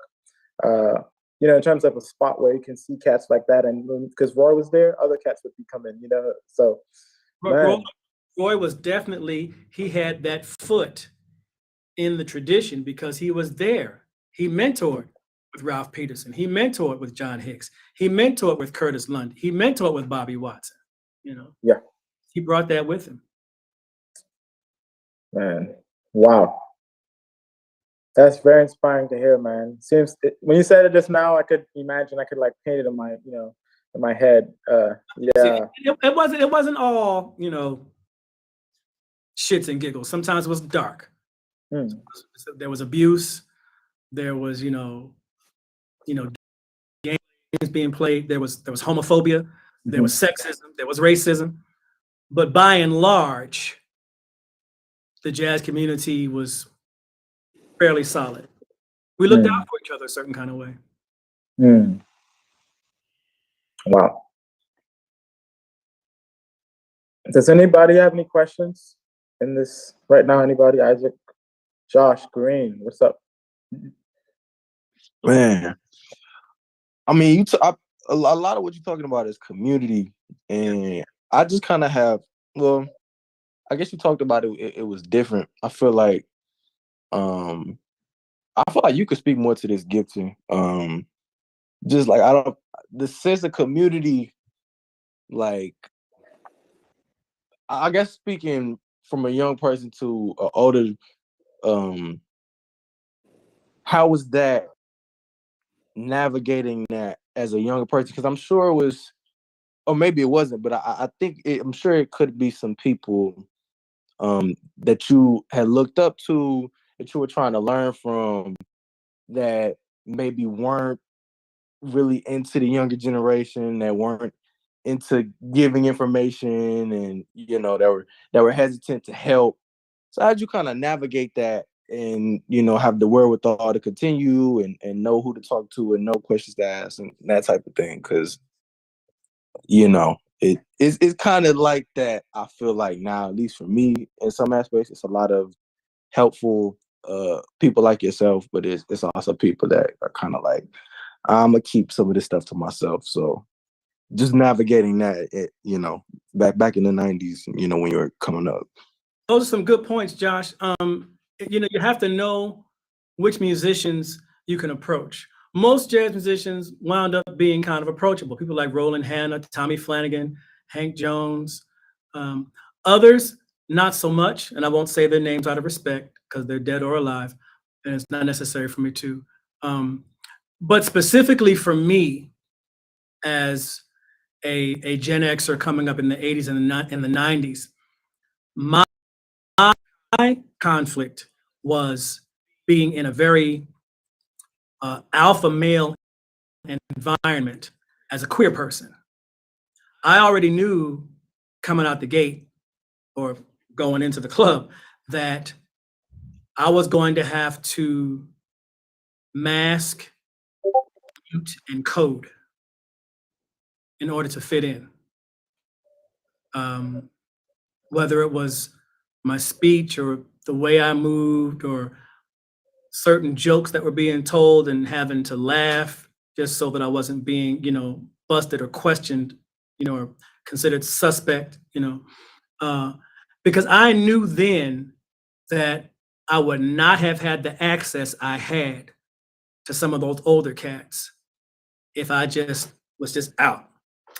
In terms of a spot where you can see cats like that, and because Roy was there, other cats would be coming. So Roy, man, Roy was definitely, he had that foot in the tradition because he was there. He mentored with Ralph Peterson. He mentored with John Hicks. He mentored with Curtis Lund. He mentored with Bobby Watson. Yeah, He brought that with him. man, wow. That's very inspiring to hear, man. When you said it just now, I could imagine. I could like paint it in my head. See, Yeah. it wasn't all shits and giggles. Sometimes it was dark. Hmm. There was abuse. There was games being played. There was homophobia. There was sexism. There was racism. But by and large, the jazz community was fairly solid. We looked out for each other a certain kind of way. Wow. Does anybody have any questions in this right now? Anybody? Isaac, Josh, Green, what's up? Man, I mean, a lot of what you're talking about is community, and I just kind of have. Well, I guess you talked about it. It was different. I feel like you could speak more to this, Giveton. Just like the sense of community, like I guess speaking from a young person to an older, how was that navigating that as a younger person? Because I'm sure it was, or maybe it wasn't, but I think I'm sure it could be some people that you had looked up to, that you were trying to learn from, that maybe weren't really into the younger generation, that weren't into giving information, and that were hesitant to help. So how'd you kind of navigate that, and have the wherewithal to continue, and know who to talk to, and know questions to ask, and that type of thing? Because it's kind of like that. I feel like now, at least for me, in some aspects, it's a lot of helpful people like yourself, but it's also people that are kind of like, I'm gonna keep some of this stuff to myself. So just navigating that, back in the 90s, when you were coming up. Those are some good points, Josh. You have to know which musicians you can approach. Most jazz musicians wound up being kind of approachable. People like Roland Hanna, Tommy Flanagan, Hank Jones. Others, not so much, and I won't say their names out of respect because they're dead or alive, and it's not necessary for me to. But specifically for me, as a Gen Xer coming up in the 80s and in the 90s, my conflict was being in a very alpha male environment as a queer person. I already knew coming out the gate or going into the club that I was going to have to mask, mute, and code in order to fit in. Whether it was my speech or the way I moved or certain jokes that were being told and having to laugh just so that I wasn't being, busted or questioned, or considered suspect, because I knew then that I would not have had the access I had to some of those older cats if I just was just out.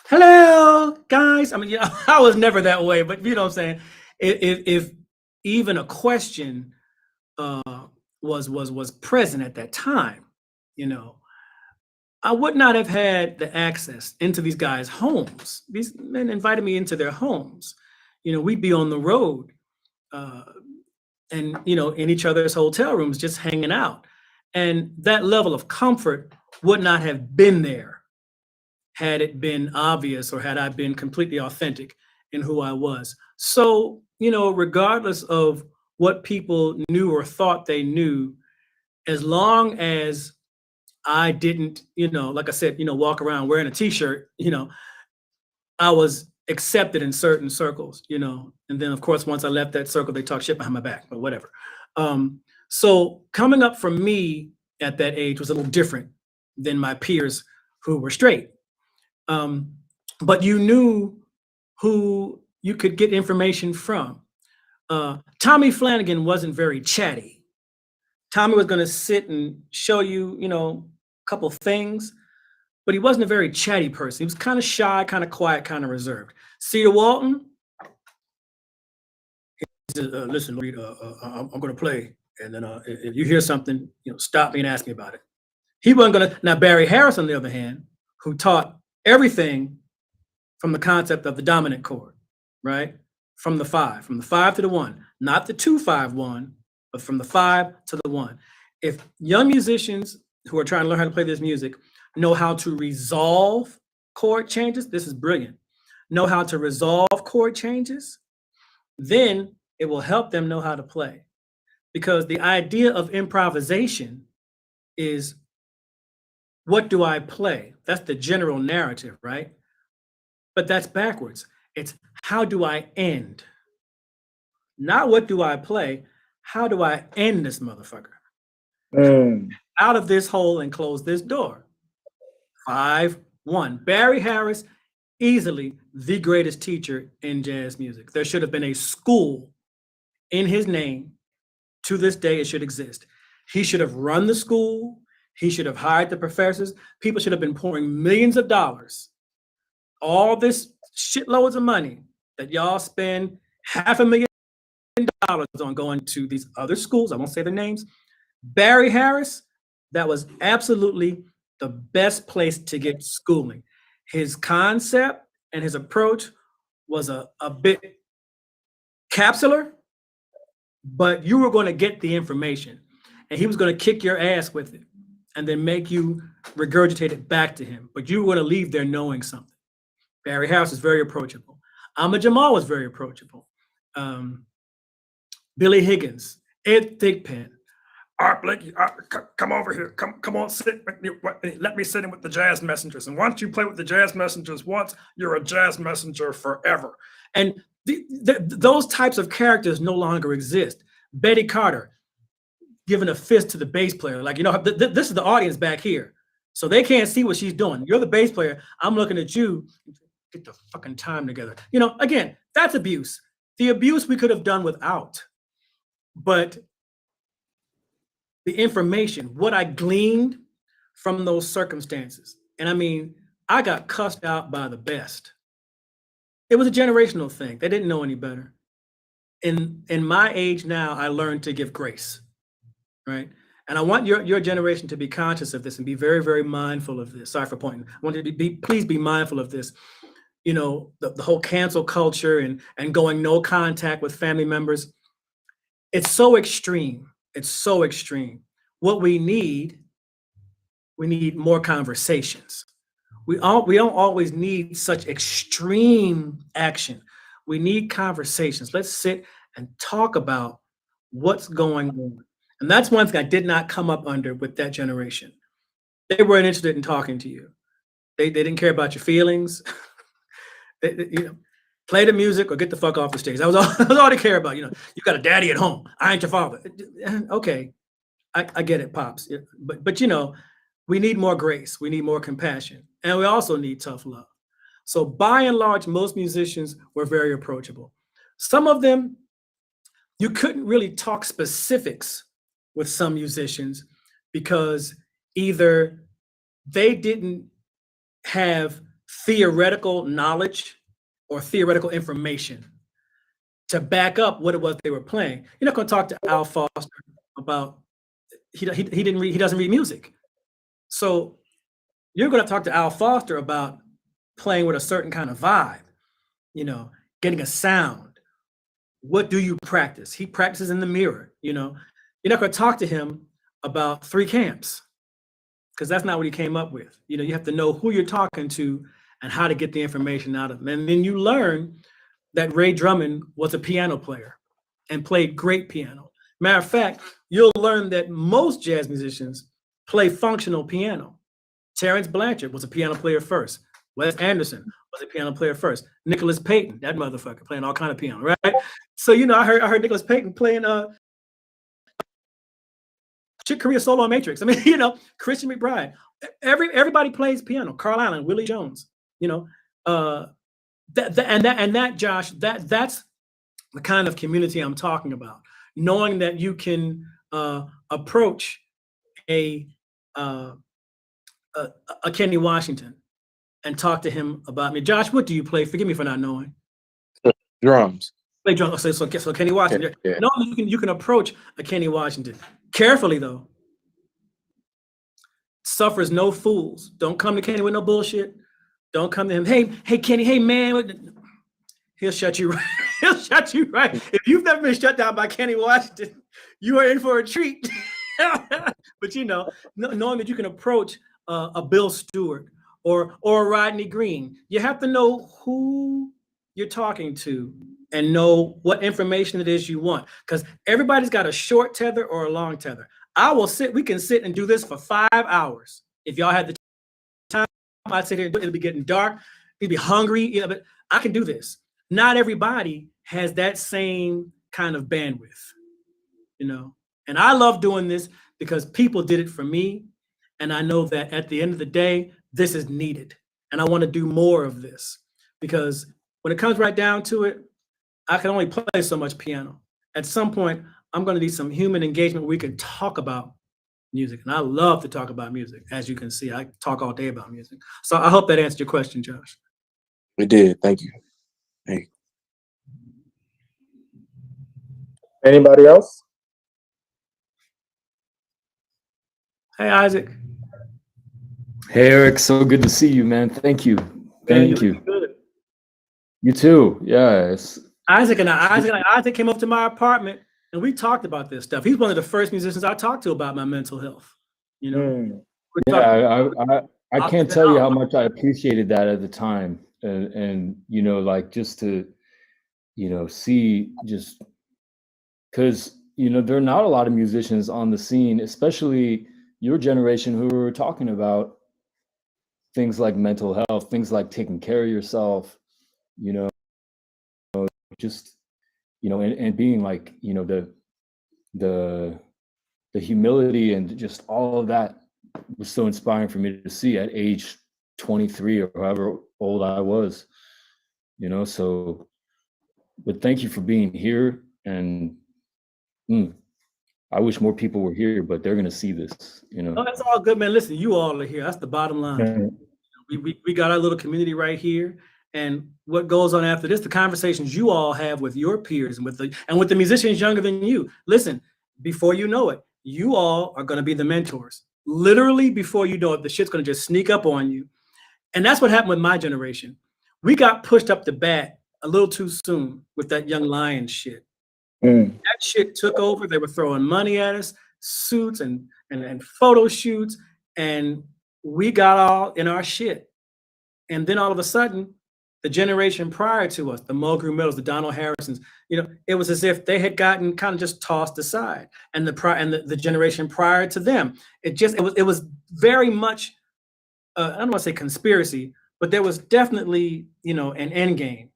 Hello, guys. I mean, I was never that way, but you know what I'm saying? If even a question was present at that time, I would not have had the access into these guys' homes. These men invited me into their homes. We'd be on the road, and in each other's hotel rooms, just hanging out, and that level of comfort would not have been there had it been obvious or had I been completely authentic in who I was. So, regardless of what people knew or thought they knew, as long as I didn't, like I said, walk around wearing a t-shirt, I was accepted in certain circles, and then of course, once I left that circle, they talk shit behind my back, but whatever. So coming up from me at that age was a little different than my peers who were straight. Um, but you knew who you could get information from. Tommy Flanagan wasn't very chatty. Tommy was going to sit and show you, a couple things, but he wasn't a very chatty person. He was kind of shy, kind of quiet, kind of reserved. Cedar Walton, he said, listen, Reed, I'm going to play. And then if you hear something, stop me and ask me about it. He wasn't going to. Now, Barry Harris, on the other hand, who taught everything from the concept of the dominant chord, right? From the five to the one, not the 2-5-1, but from the 5 to the 1. If young musicians who are trying to learn how to play this music know how to resolve chord changes, this is brilliant. Know how to resolve chord changes, then it will help them know how to play. Because the idea of improvisation is, what do I play? That's the general narrative, right? But that's backwards. It's, how do I end? Not what do I play? How do I end this motherfucker? Out of this hole and close this door. 5-1. Barry Harris, easily the greatest teacher in jazz music. There should have been a school in his name. To this day, it should exist. He should have run the school. He should have hired the professors. People should have been pouring millions of dollars. All this shitloads of money that y'all spend $500,000 on going to these other schools. I won't say their names. Barry Harris, that was absolutely the best place to get schooling. His concept and his approach was a bit capsular, but you were going to get the information, and he was going to kick your ass with it and then make you regurgitate it back to him. But you were going to leave there knowing something. Barry Harris is very approachable. Ahmad Jamal was very approachable. Billy Higgins, Ed Thigpen. Art Blakey, come over here. Come on, sit. Let me sit in with the Jazz Messengers. And once you play with the Jazz Messengers once, you're a Jazz Messenger forever. And those types of characters no longer exist. Betty Carter giving a fist to the bass player. Like, this is the audience back here. So they can't see what she's doing. You're the bass player. I'm looking at you. Get the fucking time together. Again, that's abuse. The abuse we could have done without. But the information, what I gleaned from those circumstances, and I mean, I got cussed out by the best. It was a generational thing. They didn't know any better. In my age now, I learned to give grace, right? And I want your generation to be conscious of this and be very, very mindful of this. Sorry for pointing. I want you to please be mindful of this. The whole cancel culture and going no contact with family members. It's so extreme. It's so extreme. What we need more conversations. We don't always need such extreme action. We need conversations. Let's sit and talk about what's going on. And that's one thing I did not come up under with that generation. They weren't interested in talking to you. They didn't care about your feelings. Play the music or get the fuck off the stage. That was all they care about. You got a daddy at home. I ain't your father. Okay, I get it, pops. But we need more grace. We need more compassion, and we also need tough love. So by and large, most musicians were very approachable. Some of them, you couldn't really talk specifics with some musicians because either they didn't have theoretical knowledge or theoretical information to back up what it was they were playing. You're not going to talk to Al Foster about he doesn't read music. So you're going to talk to Al Foster about playing with a certain kind of vibe, getting a sound. What do you practice? He practices in the mirror. You're not going to talk to him about 3 camps because that's not what he came up with. You have to know who you're talking to and how to get the information out of them. And then you learn that Ray Drummond was a piano player and played great piano. Matter of fact, you'll learn that most jazz musicians play functional piano. Terrence Blanchard was a piano player first. Wes Anderson was a piano player first. Nicholas Payton, that motherfucker, playing all kind of piano, right? So I heard Nicholas Payton playing Chick Corea solo on Matrix. I mean, you know, Christian McBride. Everybody plays piano. Carl Allen, Willie Jones. You know, that Josh, that's the kind of community I'm talking about. Knowing that you can approach a Kenny Washington and talk to him about me. Josh, what do you play? Forgive me for not knowing. Drums. Play drums. So Kenny Washington. Yeah. No, you can approach a Kenny Washington carefully though. Suffers no fools. Don't come to Kenny with no bullshit. Don't come to him. Hey Kenny. Hey man. He'll shut you right. He'll shut you right. If you've never been shut down by Kenny Washington, you are in for a treat. But you know, knowing that you can approach a Bill Stewart or a Rodney Green, you have to know who you're talking to and know what information it is you want. Because everybody's got a short tether or a long tether. We can sit and do this for 5 hours. If y'all had the time, I'd sit here, it'll be getting dark, you'd be hungry, you know, but I can do this. Not everybody has that same kind of bandwidth, you know. And I love doing this because people did it for me. And I know that at the end of the day, this is needed. And I want to do more of this because when it comes right down to it, I can only play so much piano. At some point, I'm going to need some human engagement where we can talk about music. And I love to talk about music. As you can see, I talk all day about music. So I hope that answered your question, Josh. We did. Thank you. Hey. Anybody else? Hey, Isaac. Hey, Eric. So good to see you, man. Thank you. Thank you. Good. You too. Yes. Isaac came up to my apartment and we talked about this stuff. He's one of the first musicians I talked to about my mental health. You know. Yeah, I can't tell you how much I appreciated that at the time, and you know, like just to, you know, see just because you know there are not a lot of musicians on the scene, especially your generation, who were talking about things like mental health, things like taking care of yourself, you know, just, you know, and being like, you know, the humility and just all of that was so inspiring for me to see at age 23 or however old I was, you know. So, but thank you for being here. And I wish more people were here, but they're going to see this, you know. Oh, that's all good, man. Listen, you all are here. That's the bottom line. We got our little community right here. And what goes on after this, the conversations you all have with your peers and with the musicians younger than you. Listen, before you know it, you all are going to be the mentors. Literally, before you know it, the shit's going to just sneak up on you. And that's what happened with my generation. We got pushed up the bat a little too soon with that Young Lion shit. That shit took over. They were throwing money at us, suits and photo shoots, and we got all in our shit. And then all of a sudden, the generation prior to us, the Mulgrew Middles, the Donald Harrisons, you know, it was as if they had gotten kind of just tossed aside. And the generation prior to them, it was very much, I don't want to say conspiracy, but there was definitely, you know, an end game.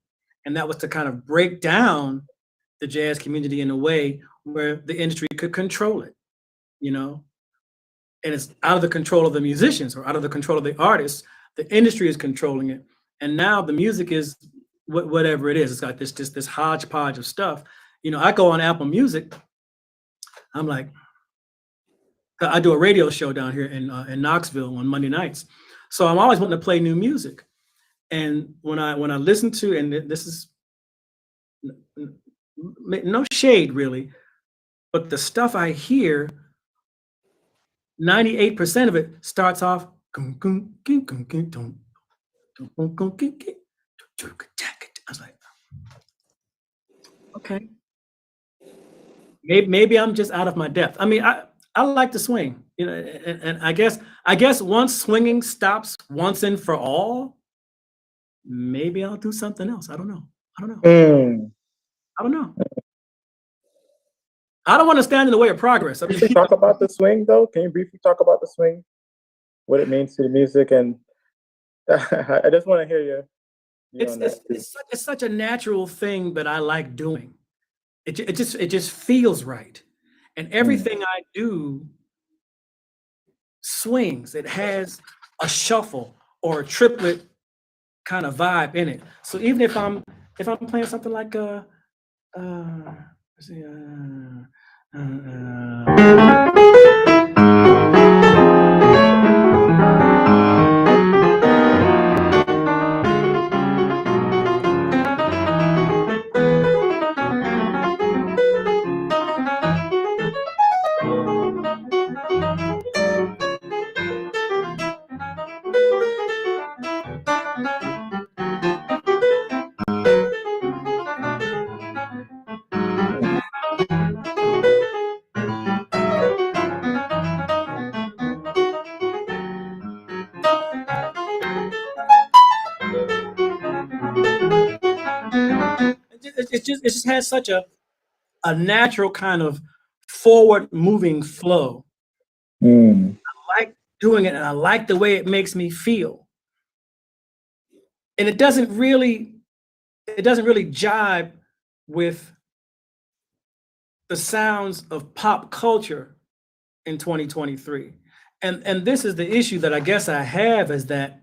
And that was to kind of break down the jazz community in a way where the industry could control it, you know. And it's out of the control of the musicians or out of the control of the artists. The industry is controlling it. And now the music is whatever it is. It's got this hodgepodge of stuff. You know, I go on Apple Music. I'm like, I do a radio show down here in Knoxville on Monday nights. So I'm always wanting to play new music. And when I listen to, and this is no shade really, but the stuff I hear, 98% of it starts off. I was like, okay, maybe I'm just out of my depth. I mean, I like to swing, you know, and I guess once swinging stops once and for all, maybe I'll do something else. I don't know. I don't know. I don't want to stand in the way of progress. I mean, Can you talk about the swing though? Can you briefly talk about the swing? What it means to the music, and I just want to hear you. It's such a natural thing that I like doing. It just feels right, and everything I do swings. It has a shuffle or a triplet kind of vibe in it. So even if I'm playing something like let's see, it just has such a natural kind of forward moving flow. Mm. I like doing it, and I like the way it makes me feel. And it doesn't really jibe with the sounds of pop culture in 2023. And this is the issue that I guess I have, is that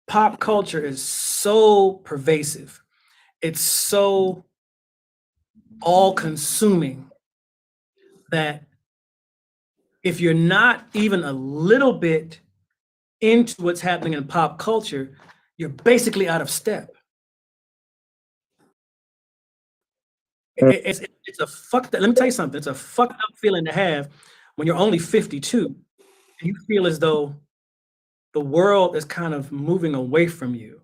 pop culture is so pervasive. It's so all consuming that if you're not even a little bit into what's happening in pop culture, you're basically out of step. It's a fucked up, let me tell you something, it's a fucked up feeling to have when you're only 52 and you feel as though the world is kind of moving away from you.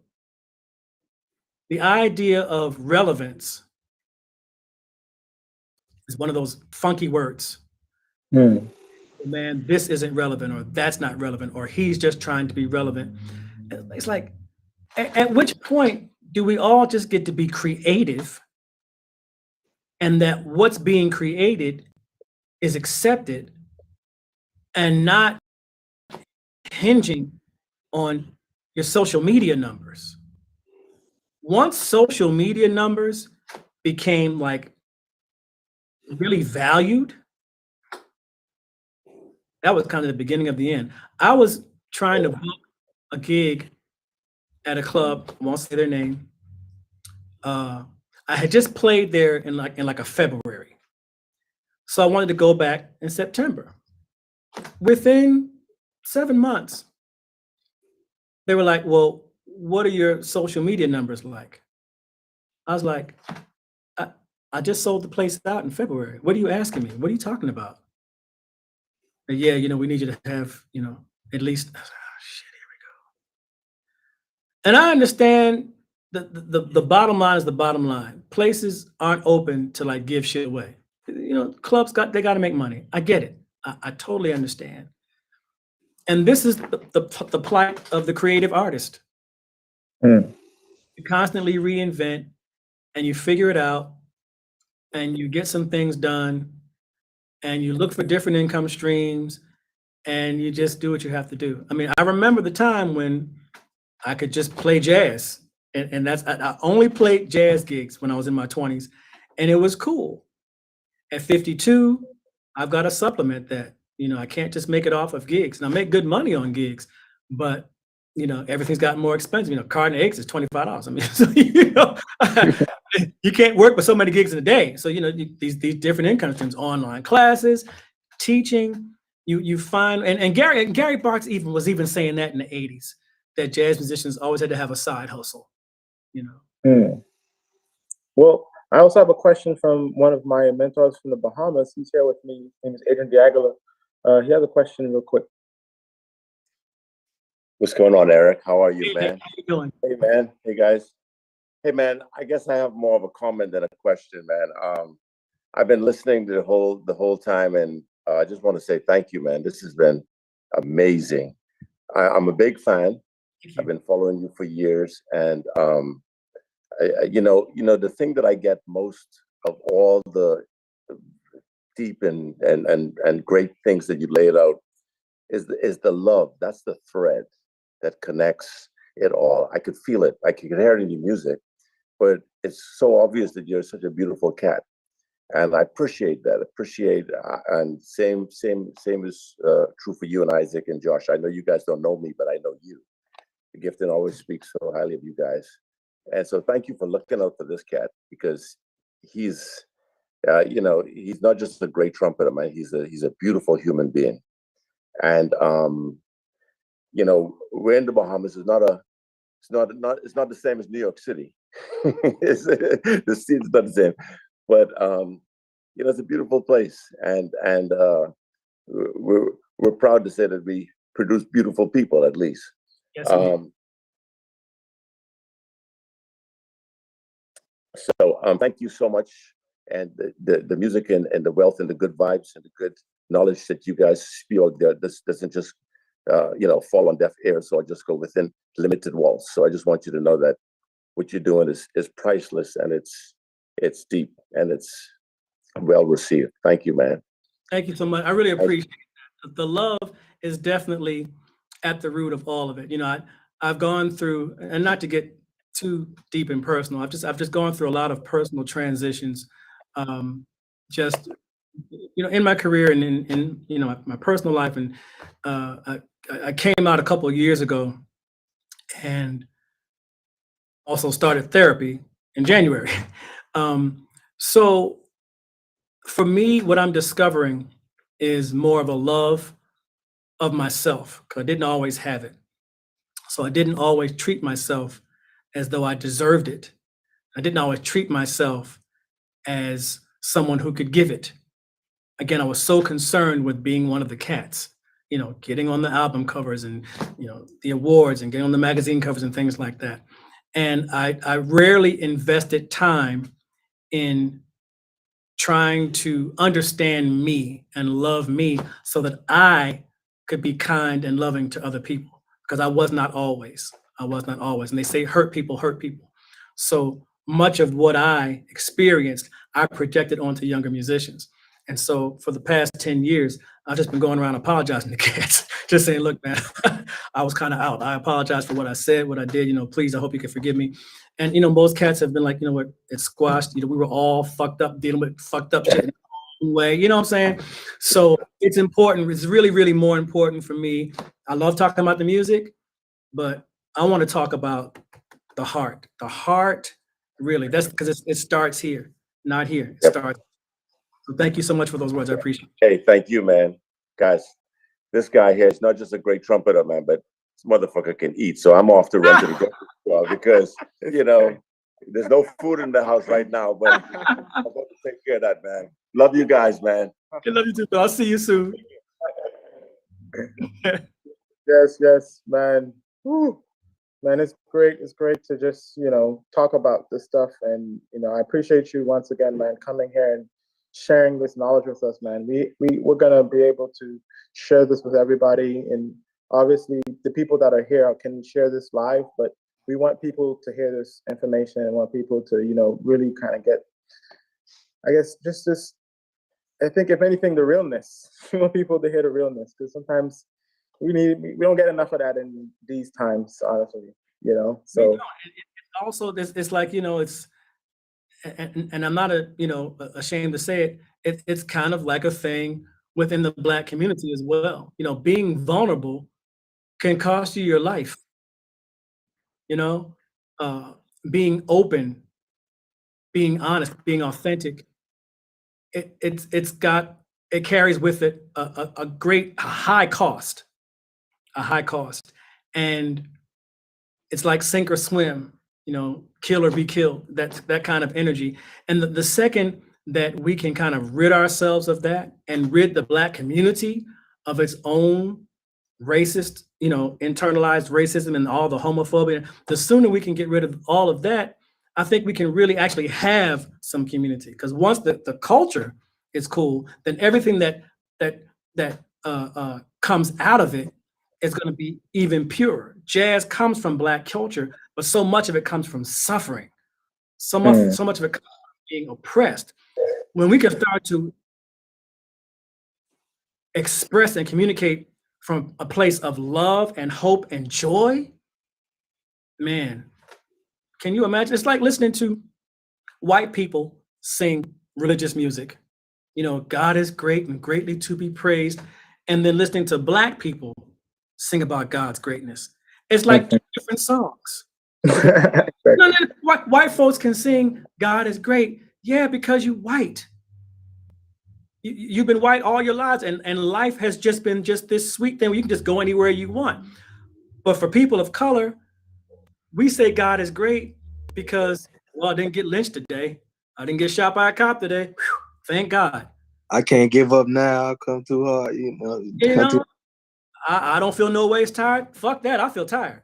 The idea of relevance is one of those funky words. Mm. Man, this isn't relevant, or that's not relevant, or he's just trying to be relevant. It's like, at which point do we all just get to be creative, and that what's being created is accepted and not hinging on your social media numbers? Once social media numbers became like really valued, that was kind of the beginning of the end. I was trying to book a gig at a club, I won't say their name. I had just played there in like a February. So I wanted to go back in September. Within 7 months, they were like, well, what are your social media numbers like? I was like, I just sold the place out in February. What are you asking me? What are you talking about? And yeah, we need you to have, at least, shit, here we go. And I understand the bottom line is the bottom line. Places aren't open to like give shit away. Clubs they got to make money. I get it. I totally understand. And this is the plight of the creative artist. Mm. You constantly reinvent and you figure it out and you get some things done and you look for different income streams and you just do what you have to do. I mean, I remember the time when I could just play jazz, and I only played jazz gigs when I was in my 20s, and it was cool. At 52, I've got to supplement that. I can't just make it off of gigs. And I make good money on gigs, but everything's gotten more expensive. Carton eggs is $25. I mean, so, you can't work with so many gigs in a day. So these different income streams, online classes, teaching. You find, and Gary Barks was even saying that in the 80s, that jazz musicians always had to have a side hustle. Mm. Well, I also have a question from one of my mentors from the Bahamas. He's here with me. His name is Adrian Diagala. He has a question real quick. What's going on, Eric? How are you, Hey, man? how you doing? Hey, man. Hey, guys. Hey, man. I guess I have more of a comment than a question, man. I've been listening to the whole time, and I just want to say thank you, man. This has been amazing. I'm a big fan. I've been following you for years, and the thing that I get most of all the deep and great things that you laid out is the love. That's the thread that connects it all. I could feel it. I could hear it in your music, but it's so obvious that you're such a beautiful cat. And I appreciate that. And same is true for you and Isaac and Josh. I know you guys don't know me, but I know you. Giveton always speaks so highly of you guys, and so thank you for looking out for this cat, because he's, he's not just a great trumpeter, man. He's a beautiful human being, and we're in the Bahamas. It's not the same as New York City. The scene's not the same, but it's a beautiful place, and we're proud to say that we produce beautiful people, at least. Yes, thank you so much, and the music and the wealth and the good vibes and the good knowledge that you guys spew, this doesn't just fall on deaf ears or just go within limited walls. So I just want you to know that what you're doing is priceless, and it's deep, and it's well received. Thank you, man. Thank you so much. I really appreciate that. The love is definitely at the root of all of it. I've gone through, and not to get too deep and personal, I've just gone through a lot of personal transitions, just in my career and in my personal life. And I came out a couple of years ago, and also started therapy in January. So for me, what I'm discovering is more of a love of myself, because I didn't always have it. So I didn't always treat myself as though I deserved it. I didn't always treat myself as someone who could give it. Again, I was so concerned with being one of the cats, getting on the album covers and, the awards and getting on the magazine covers and things like that. And I rarely invested time in trying to understand me and love me so that I could be kind and loving to other people, because I was not always. And they say hurt people hurt people. So much of what I experienced, I projected onto younger musicians. And so for the past 10 years, I've just been going around apologizing to cats, just saying, look, man, I was kind of out. I apologize for what I said, what I did, please, I hope you can forgive me. And, most cats have been like, what, it's squashed. We were all fucked up, dealing with fucked up shit in a way, you know what I'm saying? So it's important. It's really, really more important for me. I love talking about the music, but I want to talk about the heart. The heart, really, that's because it starts here, not here. It starts. So thank you so much for those words. I appreciate it. Hey, thank you, man. Guys, this guy here is not just a great trumpeter, man, but this motherfucker can eat. So I'm off to run to the grocery store, because, there's no food in the house right now, but I'm going to take care of that, man. Love you guys, man. I love you too, I'll see you soon. Yes, man. Woo. Man, it's great. It's great to just, talk about this stuff. And, I appreciate you once again, man, coming here and sharing this knowledge with us, man. We're going to be able to share this with everybody. And obviously the people that are here can share this live, but we want people to hear this information and want people to, really kind of get, I guess, just this, I think if anything, the realness. We want people to hear the realness, because sometimes we don't get enough of that in these times, honestly, so. Also, it's like, it's, and I'm not ashamed to say it, it's kind of like a thing within the Black community as well. Being vulnerable can cost you your life. Being open, being honest, being authentic, it carries with it a great high cost, and it's like sink or swim, kill or be killed. That kind of energy. And the second that we can kind of rid ourselves of that and rid the Black community of its own racist, internalized racism and all the homophobia, the sooner we can get rid of all of that, I think we can really actually have some community. Because once the culture is cool, then everything that comes out of it is going to be even purer. Jazz comes from Black culture, but so much of it comes from suffering. So much of it comes from being oppressed. When we can start to express and communicate from a place of love and hope and joy, man, can you imagine? It's like listening to white people sing religious music. You know, God is great and greatly to be praised. And then listening to Black people sing about God's greatness. It's like two different songs. No, no, white folks can sing God is great. Yeah, because you white. You've been white all your lives, and life has just been just this sweet thing where you can just go anywhere you want. But for people of color, we say God is great because, well, I didn't get lynched today. I didn't get shot by a cop today. Whew, thank God. I can't give up now. I come too hard, you know. You know, I don't feel no ways tired. Fuck that. I feel tired.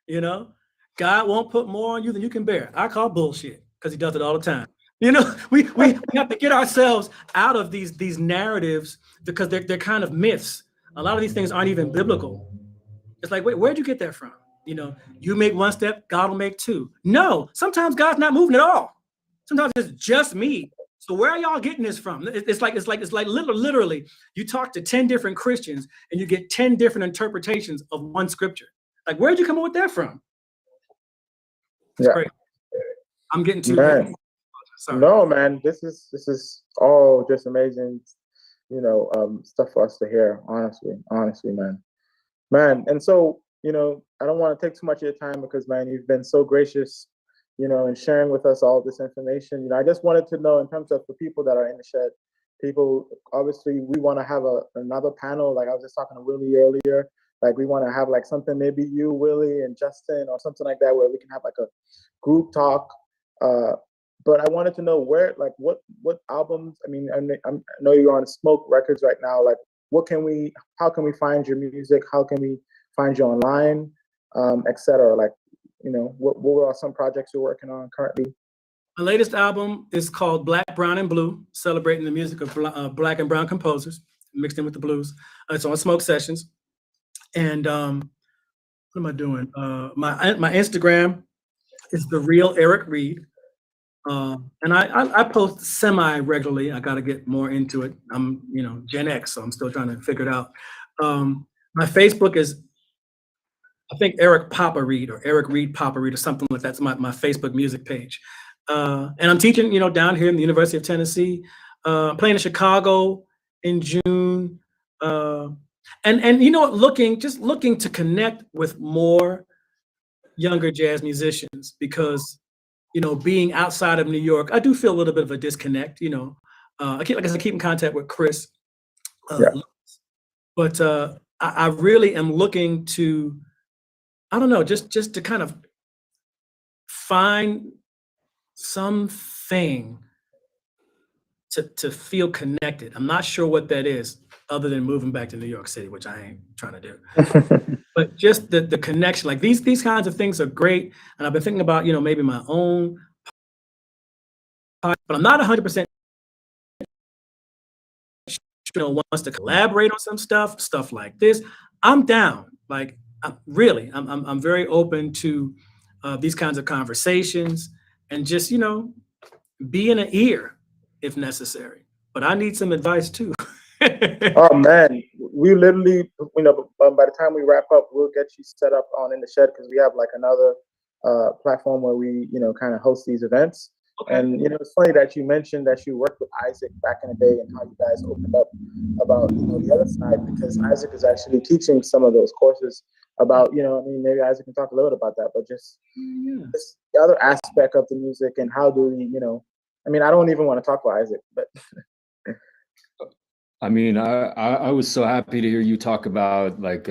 You know, God won't put more on you than you can bear. I call bullshit because he does it all the time. You know, we have to get ourselves out of these narratives because they're kind of myths. A lot of these things aren't even biblical. It's like, wait, where'd you get that from? You know, you make one step, God will make two. No, sometimes God's not moving at all. Sometimes it's just me. So where are y'all getting this from? It's like literally, you talk to 10 different Christians and you get 10 different interpretations of one scripture. Like, where'd you come up with that from? It's Yeah. great. I'm getting too Man. Sorry. No, man, this is all just amazing, you know, stuff for us to hear. Honestly, man. And so, you know, I don't want to take too much of your time because, man, you've been so gracious, you know, in sharing with us all this information. You know, I just wanted to know in terms of the people that are in the shed. People, obviously, we want to have another panel. Like I was just talking to Willie earlier. Like we want to have like something, maybe you, Willie, and Justin, or something like that, where we can have like a group talk. But I wanted to know where, like, what albums? I mean, I know you're on Smoke Records right now. Like, how can we find your music? How can we find you online, etc. Like, you know, what are some projects you're working on currently? My latest album is called Black, Brown, and Blue, celebrating the music of Black and Brown composers mixed in with the blues. It's on Smoke Sessions. And what am I doing? My Instagram is The Real Eric Reed. And I post semi-regularly. I got to get more into it. I'm, you know, Gen X, so I'm still trying to figure it out. My Facebook is, I think, Eric Papa Reed or Eric Reed Papa Reed or something like that. That's my Facebook music page. And I'm teaching, you know, down here in the University of Tennessee. I'm playing in Chicago in June. And you know what, looking to connect with more younger jazz musicians because, you know, being outside of New York, I do feel a little bit of a disconnect, you know. I keep in contact with Chris. But I really am looking to, I don't know, just to kind of find something to feel connected. I'm not sure what that is other than moving back to New York City, which I ain't trying to do. But just the connection, like these kinds of things are great. And I've been thinking about, you know, maybe my own, but I'm not 100% you know, wants to collaborate on some stuff like this. I'm down. Like I'm very open to these kinds of conversations and just, you know, be in an ear if necessary. But I need some advice too. Oh man, we literally, you know, by the time we wrap up, we'll get you set up on In the Shed because we have like another platform where we, you know, kind of host these events. Okay. And you know, it's funny that you mentioned that you worked with Isaac back in the day and how you guys opened up about, you know, the other side, because Isaac is actually teaching some of those courses about, you know, I mean, maybe Isaac can talk a little bit about that, but just the other aspect of the music and how do we, you know, I mean, I don't even want to talk about Isaac, but. I mean, I was so happy to hear you talk about like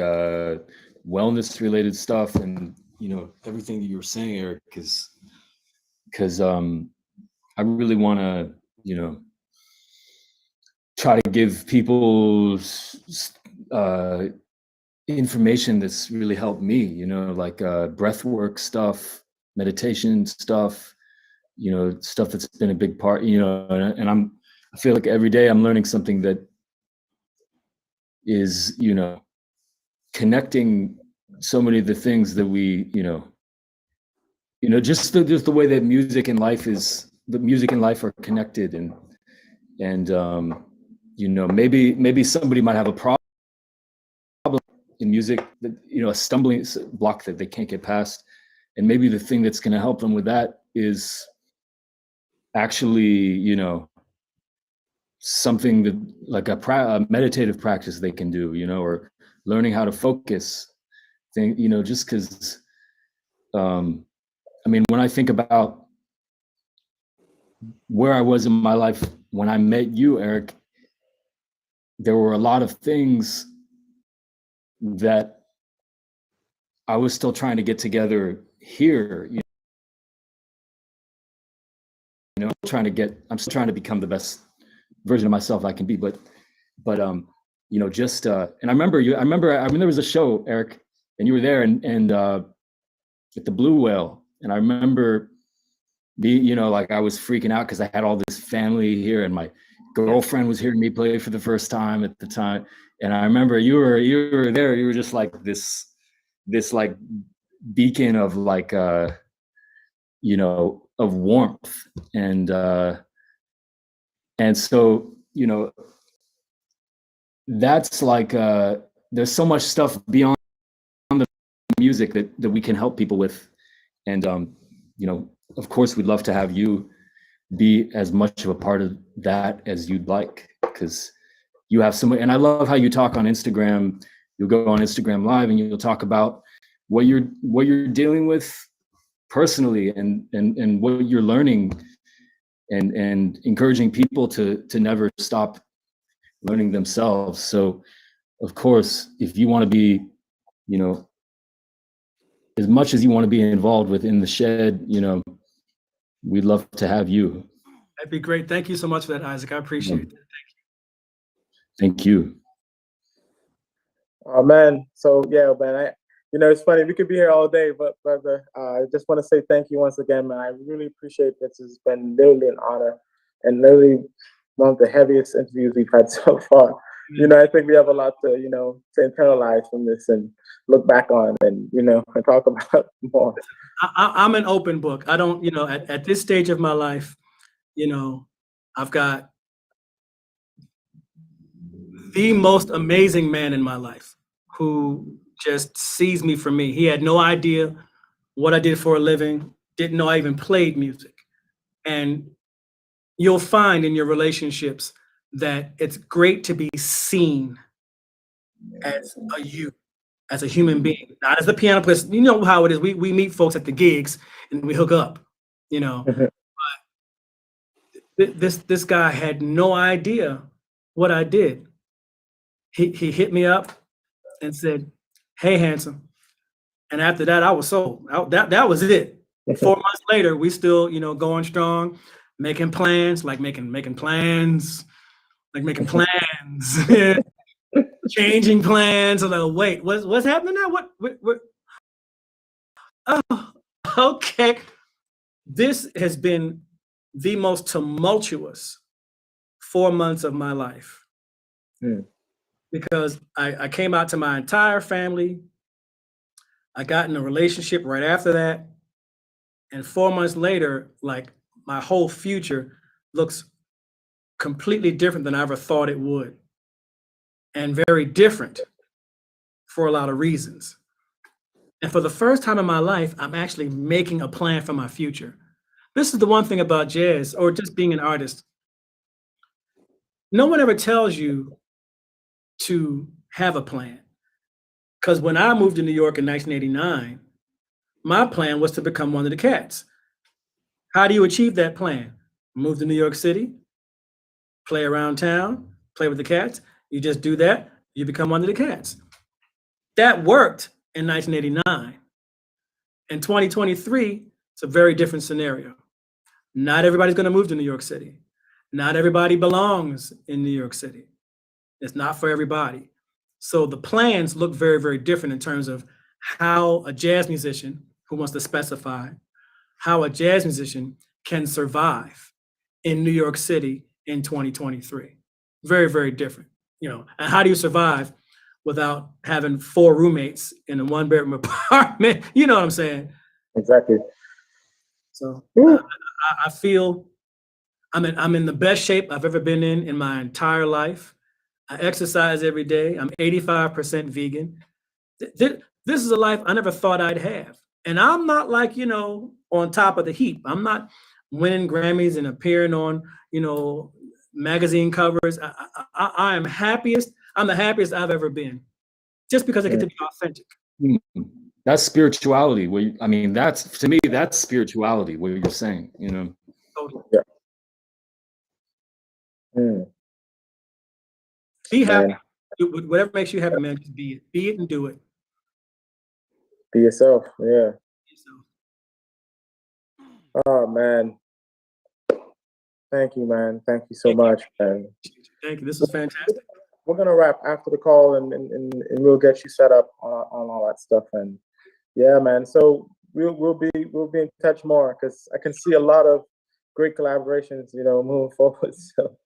wellness related stuff and, you know, everything that you were saying, Eric, because I really want to, you know, try to give people information that's really helped me, you know, like breath work stuff, meditation stuff, you know, stuff that's been a big part, you know, and I feel like every day I'm learning something that is, you know, connecting so many of the things that we, you know, just the way that music and life are connected, and you know, maybe somebody might have a problem in music that, you know, a stumbling block that they can't get past, and maybe the thing that's going to help them with that is actually, you know, something that like a meditative practice they can do, you know, or learning how to focus thing, you know, just because I mean, when I think about where I was in my life when I met you, Eric, there were a lot of things that I was still trying to get together here, you know, I'm still trying to become the best version of myself I can be, but you know, just and I mean there was a show, Eric, and you were there, and at the Blue Whale, and I remember you know, like I was freaking out because I had all this family here, and my girlfriend was hearing me play for the first time at the time, and I remember you were there, you were just like this like beacon of like you know, of warmth, and so, you know, that's like there's so much stuff beyond the music that we can help people with, and you know, of course we'd love to have you be as much of a part of that as you'd like, because you have so much. And I love how you talk on Instagram. You'll go on Instagram Live and you'll talk about what you're dealing with personally, and what you're learning, and encouraging people to never stop learning themselves. So of course, if you want to be, you know, as much as you want to be involved within the shed, you know, we'd love to have you. That'd be great. Thank you so much for that, Isaac. I appreciate it. Thank you. Oh man, so yeah, man. You know, it's funny. We could be here all day, but brother, I just want to say thank you once again, man. I really appreciate this. It's been literally an honor, and literally one of the heaviest interviews we've had so far. You know, I think we have a lot to, you know, to internalize from this and look back on, and you know, and talk about more. I'm an open book. I don't, you know, at this stage of my life, you know, I've got the most amazing man in my life who just sees me for me. He had no idea what I did for a living, didn't know I even played music. And you'll find in your relationships that it's great to be seen as as a human being, not as a piano player. You know how it is. We meet folks at the gigs and we hook up, you know. But this guy had no idea what I did. He hit me up and said, "Hey, handsome." And after that, I was sold. That was it. 4 months later, we still, you know, going strong, making plans, making plans, changing plans. I'm like, wait, what's happening now? What? Oh, okay. This has been the most tumultuous 4 months of my life. Because I came out to my entire family. I got in a relationship right after that. And 4 months later, like my whole future looks completely different than I ever thought it would. And very different for a lot of reasons. And for the first time in my life, I'm actually making a plan for my future. This is the one thing about jazz or just being an artist. No one ever tells you to have a plan. Because when I moved to New York in 1989, my plan was to become one of the cats. How do you achieve that plan? Move to New York City, play around town, play with the cats. You just do that, you become one of the cats. That worked in 1989. In 2023, it's a very different scenario. Not everybody's going to move to New York City. Not everybody belongs in New York City. It's not for everybody. So the plans look very, very different in terms of how a jazz musician who wants to specify how a jazz musician can survive in New York City in 2023. Very, very different, you know. And how do you survive without having 4 roommates in a 1-bedroom apartment? You know what I'm saying? Exactly. So I feel I'm in the best shape I've ever been in my entire life. I exercise every day. I'm 85% vegan. This is a life I never thought I'd have. And I'm not like, you know, on top of the heap. I'm not winning Grammys and appearing on, magazine covers. I am happiest. I'm the happiest I've ever been, just because I get to be authentic. That's spirituality. I mean, that's, to me, that's spirituality. What you're saying, Totally. Yeah. Mm. Be happy. Man, Do whatever makes you happy, man. Just be it. Be it and do it. be yourself. Yeah. So, Oh man. Thank you, man. Thank you so much, man. thank you. This was fantastic. We're gonna wrap after the call, and we'll get you set up on all that stuff. And yeah, man. So we'll be in touch more, because I can see a lot of great collaborations, moving forward. So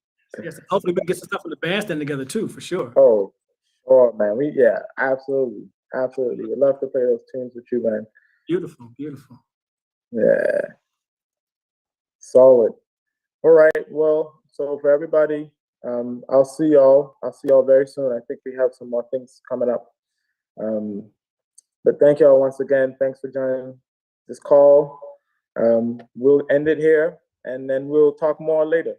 Yes. Hopefully we can get some stuff from the bandstand together too, for sure. oh, sure, man. Absolutely, absolutely. We'd love to play those tunes with you, man. Beautiful, beautiful. Yeah, solid. All right. Well, so for everybody, I'll see y'all very soon. I think we have some more things coming up. But thank y'all once again. Thanks for joining this call. We'll end it here, and then we'll talk more later.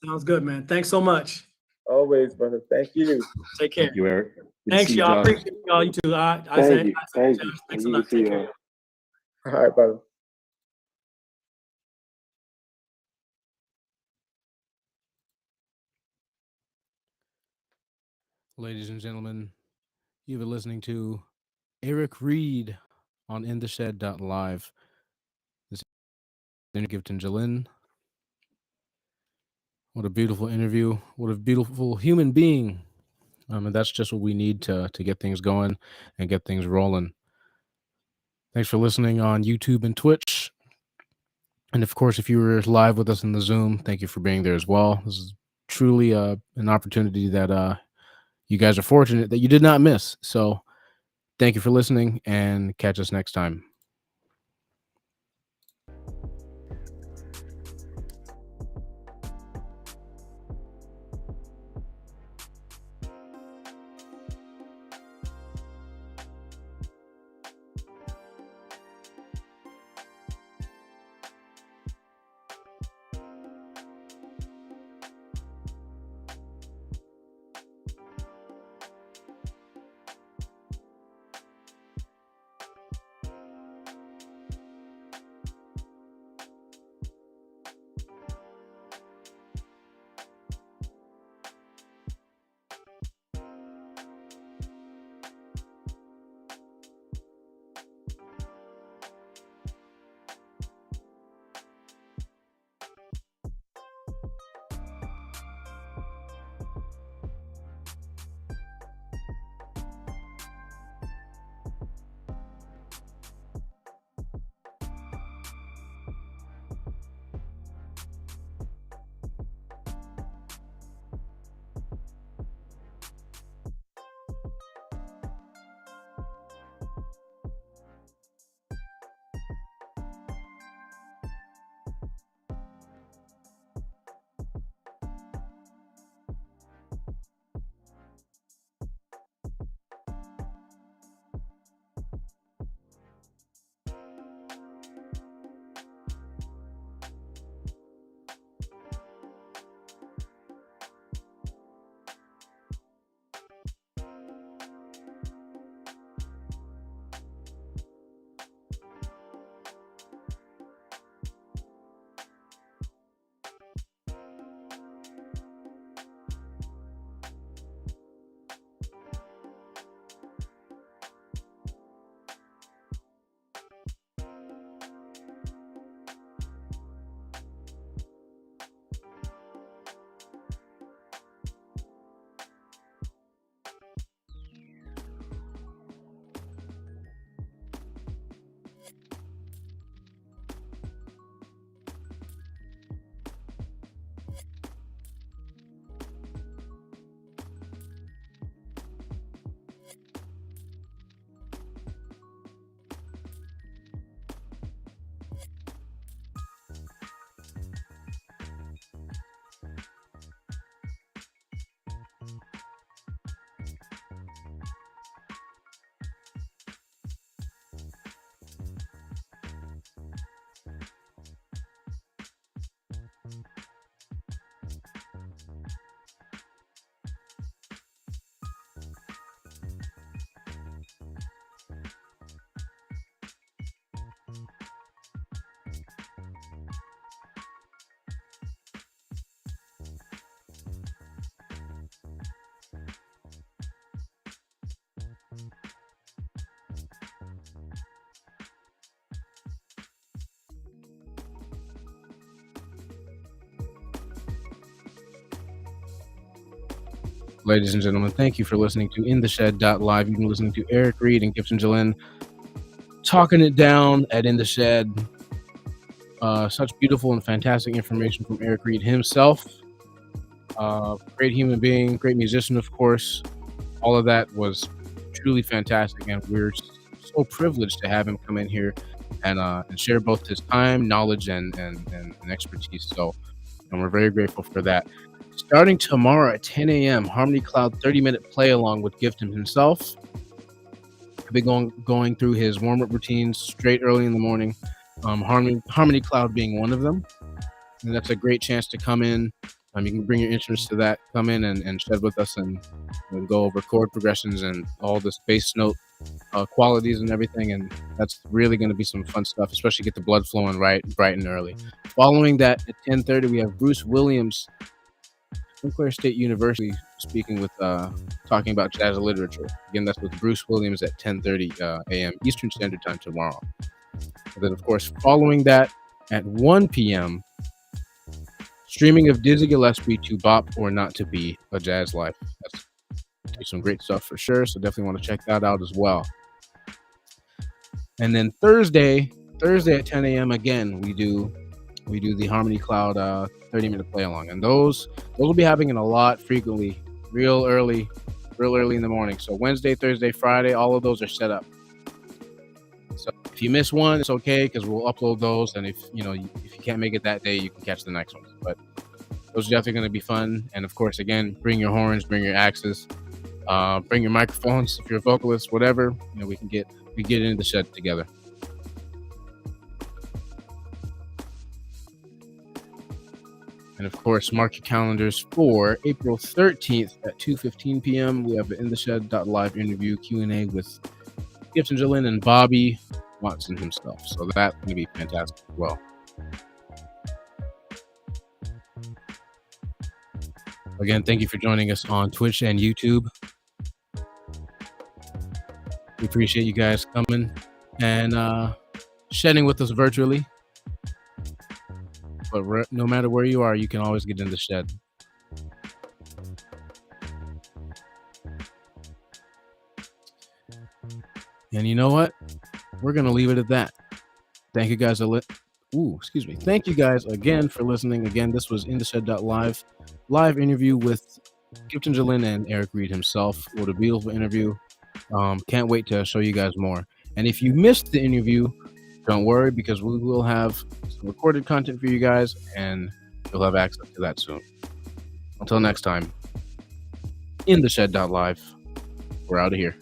Sounds good, man. Thanks so much. Always, brother. Thank you. Take care. Thank you, Eric. Good to Thanks, see you, y'all. Josh. Appreciate y'all. You too. Thank you. Thanks a lot. Take care. All right, brother. Ladies and gentlemen, you've been listening to Eric Reed on InTheShed.live. This is Giveton Gelin. What a beautiful interview. What a beautiful human being. And that's just what we need to get things going and get things rolling. Thanks for listening on YouTube and Twitch. And of course, if you were live with us in the Zoom, thank you for being there as well. This is truly an opportunity that you guys are fortunate that you did not miss. So thank you for listening, and catch us next time. Ladies and gentlemen, thank you for listening to In the Shed.live. You've been listening to Eric Reed and Giveton Gelin talking it down at In the Shed. Such beautiful and fantastic information from Eric Reed himself. Great human being, great musician, of course. All of that was truly fantastic, and we're so privileged to have him come in here and share both his time, knowledge, and expertise. So, and we're very grateful for that. Starting tomorrow at 10 a.m., Harmony Cloud 30-minute play along with Giveton himself. I'll be going through his warm-up routines straight early in the morning. Harmony Cloud being one of them. And that's a great chance to come in. You can bring your instruments to that, come in and shed with us and go over chord progressions and all this bass note qualities and everything. And that's really going to be some fun stuff, especially get the blood flowing bright and early. Following that at 10:30, we have Bruce Williams from Clare State University speaking with talking about jazz literature. Again, that's with Bruce Williams at 10:30 a.m. Eastern Standard Time tomorrow. And then, of course, following that at 1 p.m., streaming of Dizzy Gillespie to Bop or Not to Be, A Jazz Life. That's some great stuff for sure, so definitely want to check that out as well. And then Thursday at 10 a.m. again, we do the Harmony Cloud 30-minute play along, and those will be happening a lot frequently, real early in the morning. So Wednesday, Thursday, Friday, all of those are set up. So if you miss one, it's okay because we'll upload those, and if you can't make it that day, you can catch the next one. But those are definitely going to be fun. And of course, again, bring your horns, bring your axes, bring your microphones if you're a vocalist, whatever. We get into the shed together. And of course, mark your calendars for April 13th at 2:15 p.m. We have the In the Shed.live interview Q&A with Giveton Gelin and Bobby Watson himself. So that's going to be fantastic as well. Again, thank you for joining us on Twitch and YouTube. We appreciate you guys coming and shedding with us virtually. But no matter where you are, you can always get in the shed. And you know what? We're going to leave it at that. Thank you guys. Thank you guys again for listening. Again, this was In the Shed.live live interview with Giveton Gelin and Eric Reed himself. What a beautiful interview. Can't wait to show you guys more. And if you missed the interview, don't worry, because we will have some recorded content for you guys, and you'll have access to that soon. Until next time, In the Shed.live, we're out of here.